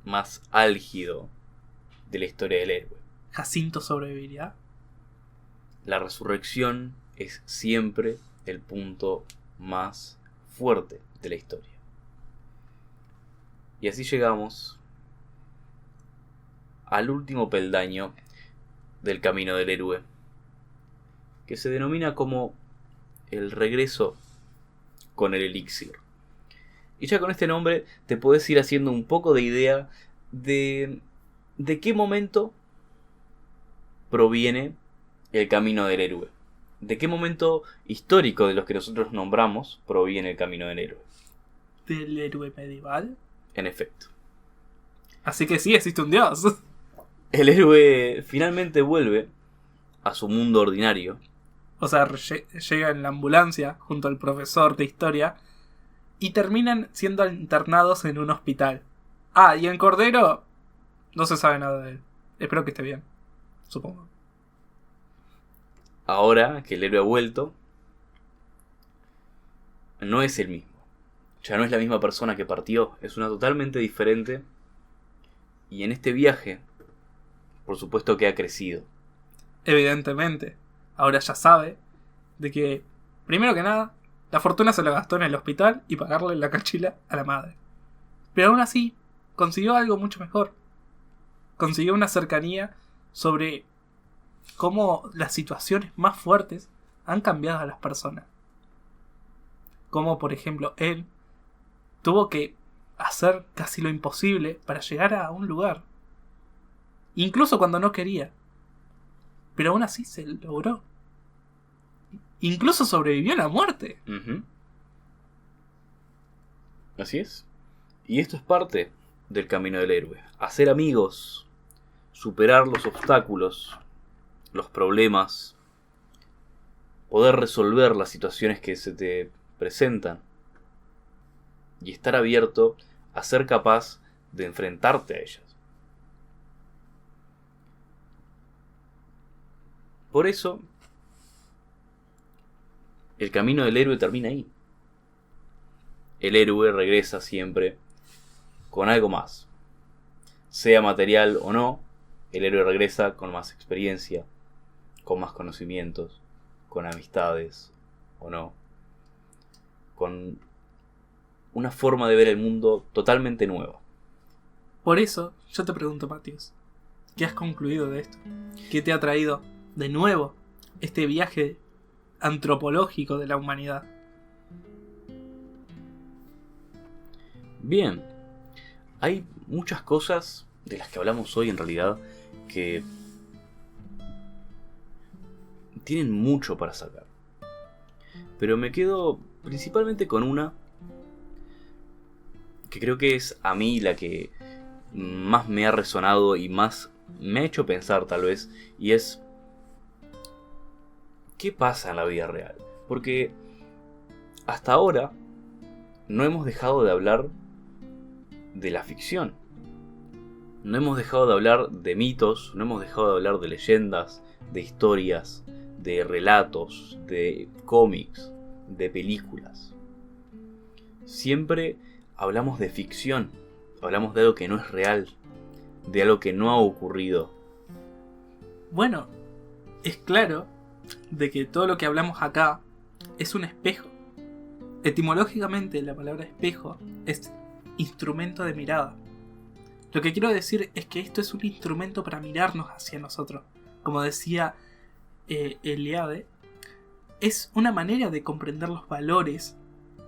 más álgido de la historia del héroe. ¿Jacinto sobrevivirá? La resurrección es siempre el punto más fuerte de la historia. Y así llegamos al último peldaño del camino del héroe, que se denomina como el regreso con el elixir. Y ya con este nombre te podés ir haciendo un poco de idea de qué momento proviene el camino del héroe. De qué momento histórico de los que nosotros nombramos proviene el camino del héroe. ¿Del héroe medieval? En efecto. Así que sí, existe un dios. El héroe finalmente vuelve a su mundo ordinario. O sea, llega en la ambulancia junto al profesor de historia y terminan siendo internados en un hospital. Ah, y en Cordero no se sabe nada de él. Espero que esté bien, supongo. Ahora que el héroe ha vuelto, no es el mismo. Ya no es la misma persona que partió, es una totalmente diferente. Y en este viaje, por supuesto que ha crecido. Evidentemente, ahora ya sabe de que, primero que nada, la fortuna se la gastó en el hospital y pagarle la cachila a la madre. Pero aún así, consiguió algo mucho mejor. Consiguió una cercanía sobre cómo las situaciones más fuertes han cambiado a las personas. Como por ejemplo, él tuvo que hacer casi lo imposible para llegar a un lugar. Incluso cuando no quería. Pero aún así se logró. Incluso sobrevivió a la muerte. Uh-huh. Así es. Y esto es parte del camino del héroe. Hacer amigos, superar los obstáculos, los problemas, poder resolver las situaciones que se te presentan y estar abierto a ser capaz de enfrentarte a ellas. Por eso, el camino del héroe termina ahí. El héroe regresa siempre con algo más. Sea material o no, el héroe regresa con más experiencia, con más conocimientos, con amistades o no, con una forma de ver el mundo totalmente nueva. Por eso, yo te pregunto, Matius, ¿qué has concluido de esto? ¿Qué te ha traído de nuevo este viaje antropológico de la humanidad? Bien, hay muchas cosas de las que hablamos hoy en realidad que tienen mucho para sacar. Pero me quedo principalmente con una que creo que es a mí la que más me ha resonado y más me ha hecho pensar tal vez, y es ¿qué pasa en la vida real? Porque hasta ahora no hemos dejado de hablar de la ficción. No hemos dejado de hablar de mitos, no hemos dejado de hablar de leyendas, de historias, de relatos, de cómics, de películas. Siempre hablamos de ficción, hablamos de algo que no es real, de algo que no ha ocurrido. Bueno, es claro de que todo lo que hablamos acá es un espejo. Etimológicamente la palabra espejo es instrumento de mirada. Lo que quiero decir es que esto es un instrumento para mirarnos hacia nosotros. Como decía Eliade, es una manera de comprender los valores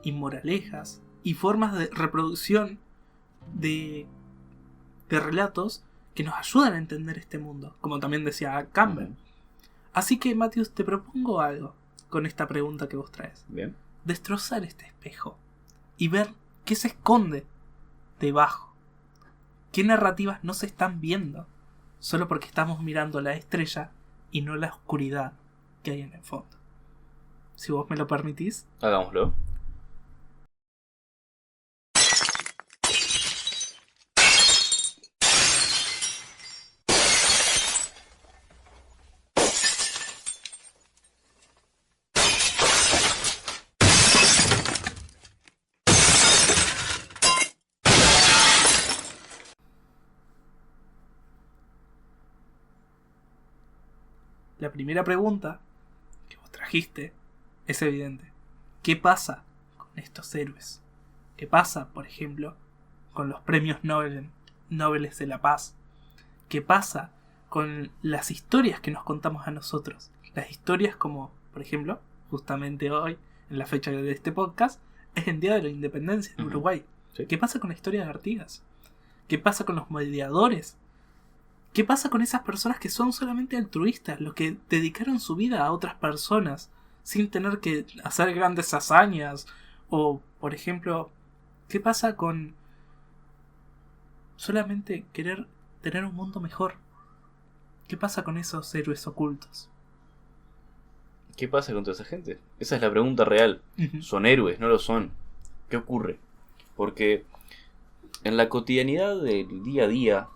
y moralejas y formas de reproducción de relatos que nos ayudan a entender este mundo, como también decía Campbell. Así que, Matthews, te propongo algo con esta pregunta que vos traes. Bien. Destrozar este espejo y ver qué se esconde debajo. ¿Qué narrativas no se están viendo solo porque estamos mirando la estrella y no la oscuridad que hay en el fondo? Si vos me lo permitís. Hagámoslo. La primera pregunta que vos trajiste es evidente. ¿Qué pasa con estos héroes? ¿Qué pasa, por ejemplo, con los premios Nobel de la Paz? ¿Qué pasa con las historias que nos contamos a nosotros? Las historias como, por ejemplo, justamente hoy, en la fecha de este podcast, es el Día de la Independencia en Uruguay. Sí. ¿Qué pasa con la historia de Artigas? ¿Qué pasa con los mediadores? ¿Qué pasa con esas personas que son solamente altruistas, los que dedicaron su vida a otras personas sin tener que hacer grandes hazañas? O, por ejemplo, ¿qué pasa con solamente querer tener un mundo mejor? ¿Qué pasa con esos héroes ocultos? ¿Qué pasa con toda esa gente? Esa es la pregunta real. ¿Son héroes? ¿No lo son? ¿Qué ocurre? Porque en la cotidianidad del día a día,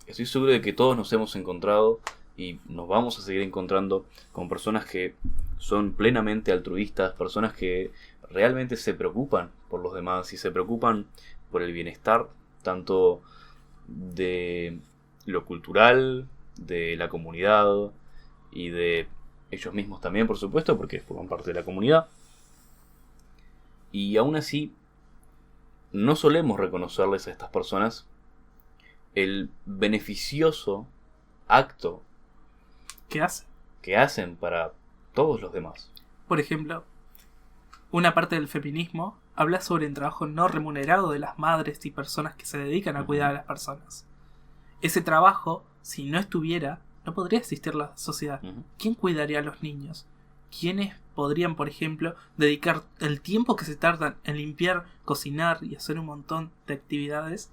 estoy seguro de que todos nos hemos encontrado y nos vamos a seguir encontrando con personas que son plenamente altruistas, personas que realmente se preocupan por los demás y se preocupan por el bienestar tanto de lo cultural, de la comunidad y de ellos mismos también, por supuesto, porque forman parte de la comunidad. Y aún así, no solemos reconocerles a estas personas el beneficioso acto ¿Qué hace? que hacen para todos los demás. Por ejemplo, una parte del feminismo habla sobre el trabajo no remunerado de las madres y personas que se dedican a cuidar a las personas. Ese trabajo, si no estuviera, no podría existir la sociedad. ¿Quién cuidaría a los niños? ¿Quiénes podrían, por ejemplo, dedicar el tiempo que se tardan en limpiar, cocinar y hacer un montón de actividades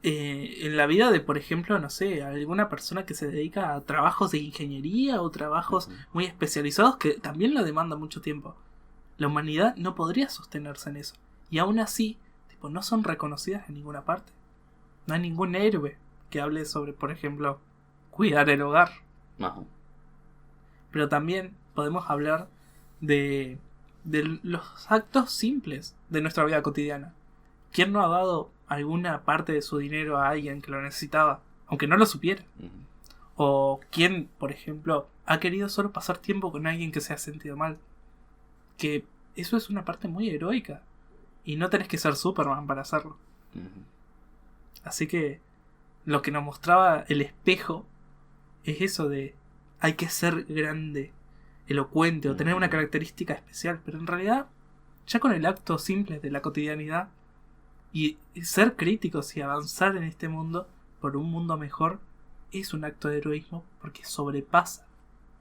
en la vida de, por ejemplo, no sé, alguna persona que se dedica a trabajos de ingeniería o trabajos muy especializados que también lo demandan mucho tiempo? La humanidad no podría sostenerse en eso. Y aún así, tipo, no son reconocidas en ninguna parte. No hay ningún héroe que hable sobre, por ejemplo, cuidar el hogar. Ajá. Pero también podemos hablar de los actos simples de nuestra vida cotidiana. ¿Quién no ha dado alguna parte de su dinero a alguien que lo necesitaba, aunque no lo supiera? O quién, por ejemplo, ha querido solo pasar tiempo con alguien que se ha sentido mal. Que eso es una parte muy heroica. Y no tenés que ser Superman para hacerlo. Así que lo que nos mostraba el espejo es eso de hay que ser grande, elocuente o tener una característica especial. Pero en realidad, ya con el acto simple de la cotidianidad y ser críticos y avanzar en este mundo por un mundo mejor es un acto de heroísmo porque sobrepasa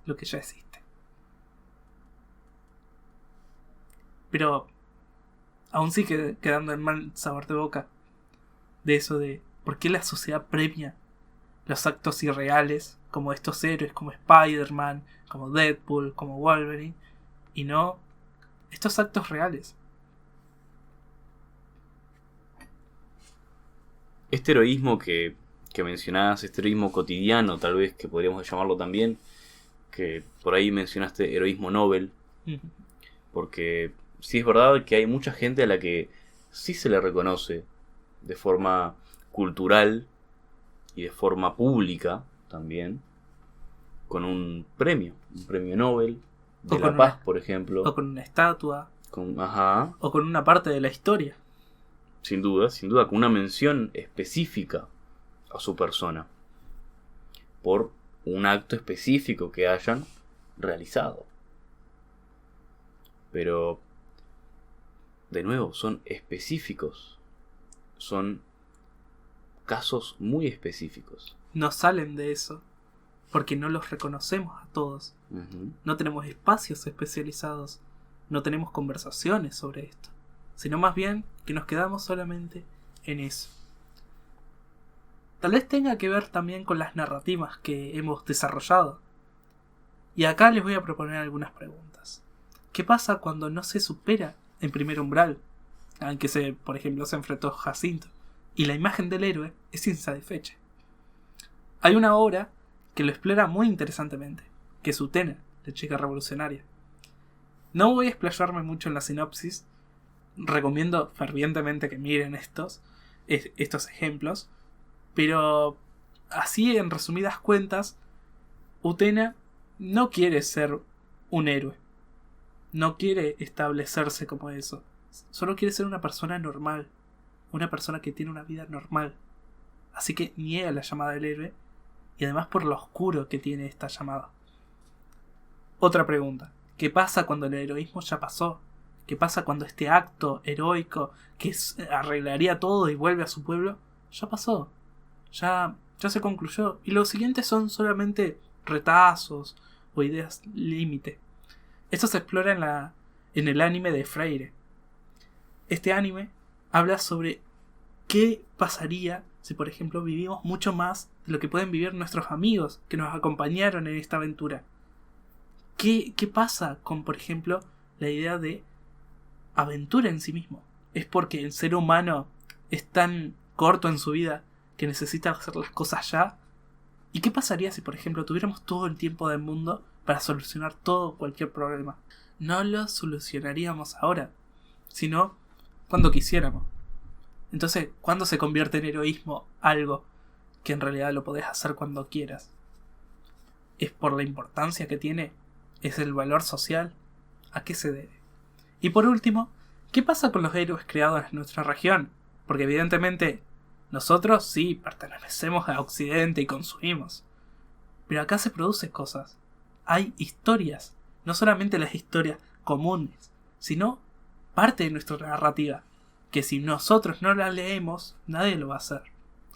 lo que ya existe. Pero aún sigue quedando en mal sabor de boca de eso de por qué la sociedad premia los actos irreales como estos héroes, como Spider-Man, como Deadpool, como Wolverine, y no estos actos reales. Este heroísmo que mencionás, este heroísmo cotidiano, tal vez que podríamos llamarlo también, que por ahí mencionaste heroísmo Nobel, porque sí es verdad que hay mucha gente a la que sí se le reconoce de forma cultural y de forma pública también, con un premio Nobel de la Paz, por ejemplo. O con una estatua. Ajá. O con una parte de la historia. Sin duda, con una mención específica a su persona, por un acto específico que hayan realizado. Pero, de nuevo, son específicos. Son casos muy específicos. No salen de eso, porque no los reconocemos a todos. No tenemos espacios especializados, no tenemos conversaciones sobre esto, sino más bien que nos quedamos solamente en eso. Tal vez tenga que ver también con las narrativas que hemos desarrollado. Y acá les voy a proponer algunas preguntas. ¿Qué pasa cuando no se supera el primer umbral al que por ejemplo, se enfrentó Jacinto y la imagen del héroe es insatisfecha? Hay una obra que lo explora muy interesantemente, que es Utena, la chica revolucionaria. No voy a explayarme mucho en la sinopsis. Recomiendo fervientemente que miren estos ejemplos. Pero así, en resumidas cuentas, Utena no quiere ser un héroe. no quiere establecerse como eso. Solo quiere ser una persona normal. Una persona que tiene una vida normal. Así que niega la llamada del héroe. Y además por lo oscuro que tiene esta llamada. Otra pregunta. ¿Qué pasa cuando el heroísmo ya pasó? ¿Qué pasa cuando este acto heroico que arreglaría todo y vuelve a su pueblo ya pasó? Ya se concluyó. Y los siguientes son solamente retazos o ideas límite. Esto se explora en el anime de Freyre. Este anime habla sobre qué pasaría si, por ejemplo, vivimos mucho más de lo que pueden vivir nuestros amigos que nos acompañaron en esta aventura. ¿Qué pasa con, por ejemplo, la idea de aventura en sí mismo? ¿Es porque el ser humano es tan corto en su vida que necesita hacer las cosas ya? ¿Y qué pasaría si, por ejemplo, tuviéramos todo el tiempo del mundo para solucionar cualquier problema? No lo solucionaríamos ahora, sino cuando quisiéramos. Entonces, ¿cuándo se convierte en heroísmo algo que en realidad lo podés hacer cuando quieras? ¿Es por la importancia que tiene? ¿Es el valor social? ¿A qué se debe? Y por último, ¿qué pasa con los héroes creados en nuestra región? Porque evidentemente nosotros sí pertenecemos a Occidente y consumimos. Pero acá se producen cosas. Hay historias. No solamente las historias comunes, sino parte de nuestra narrativa. Que si nosotros no la leemos, nadie lo va a hacer.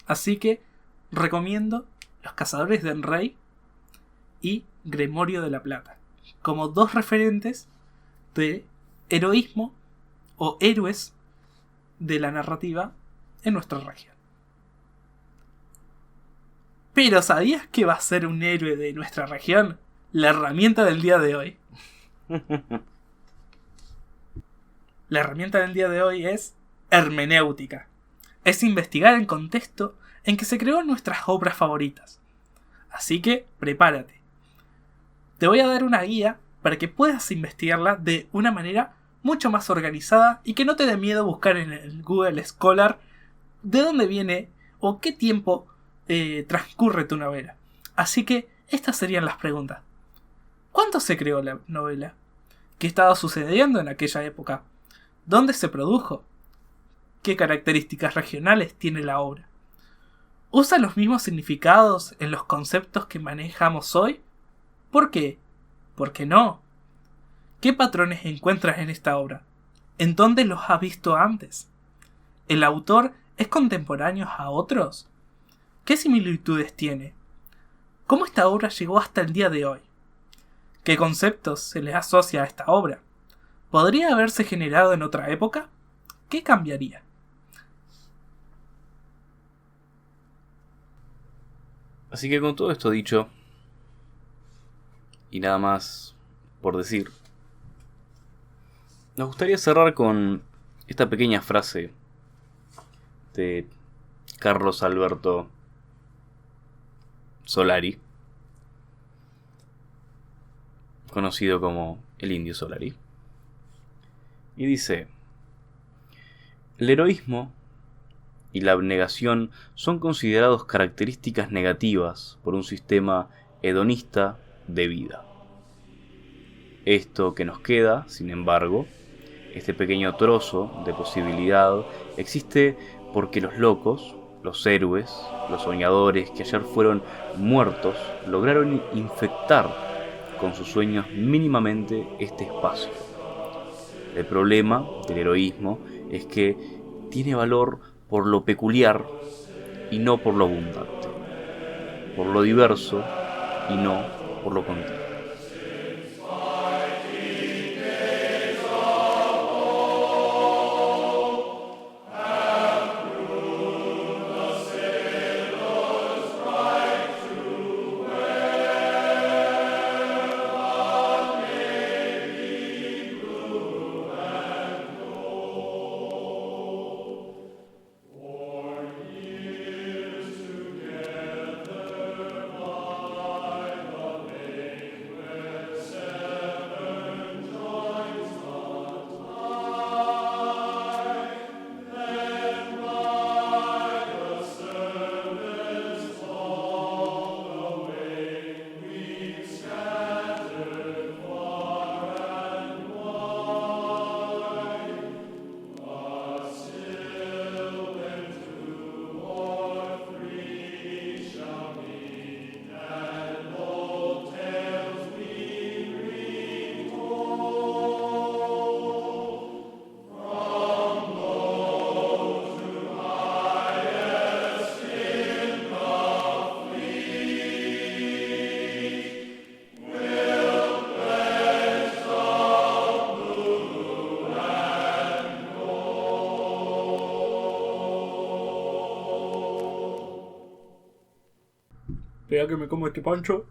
Así que recomiendo Los Cazadores de Enrei y Grimorio de la Plata como dos referentes de heroísmo o héroes de la narrativa en nuestra región. Pero ¿sabías que va a ser un héroe de nuestra región? La herramienta del día de hoy. La herramienta del día de hoy es hermenéutica. Es investigar el contexto en que se creó nuestras obras favoritas. Así que prepárate. Te voy a dar una guía para que puedas investigarla de una manera mucho más organizada y que no te dé miedo buscar en el Google Scholar de dónde viene o qué tiempo transcurre tu novela. Así que estas serían las preguntas. ¿Cuándo se creó la novela? ¿Qué estaba sucediendo en aquella época? ¿Dónde se produjo? ¿Qué características regionales tiene la obra? ¿Usa los mismos significados en los conceptos que manejamos hoy? ¿Por qué? ¿Por qué no? ¿Qué patrones encuentras en esta obra? ¿En dónde los has visto antes? ¿El autor es contemporáneo a otros? ¿Qué similitudes tiene? ¿Cómo esta obra llegó hasta el día de hoy? ¿Qué conceptos se le asocia a esta obra? ¿Podría haberse generado en otra época? ¿Qué cambiaría? Así que con todo esto dicho, y nada más por decir, nos gustaría cerrar con esta pequeña frase de Carlos Alberto Solari, conocido como el Indio Solari. Y dice: el heroísmo y la abnegación son considerados características negativas por un sistema hedonista de vida. Esto que nos queda, sin embargo, este pequeño trozo de posibilidad, existe porque los locos, los héroes, los soñadores que ayer fueron muertos, lograron infectar con sus sueños mínimamente este espacio. El problema del heroísmo es que tiene valor por lo peculiar y no por lo abundante, por lo diverso y no por lo continuo. Espera que me como este pancho.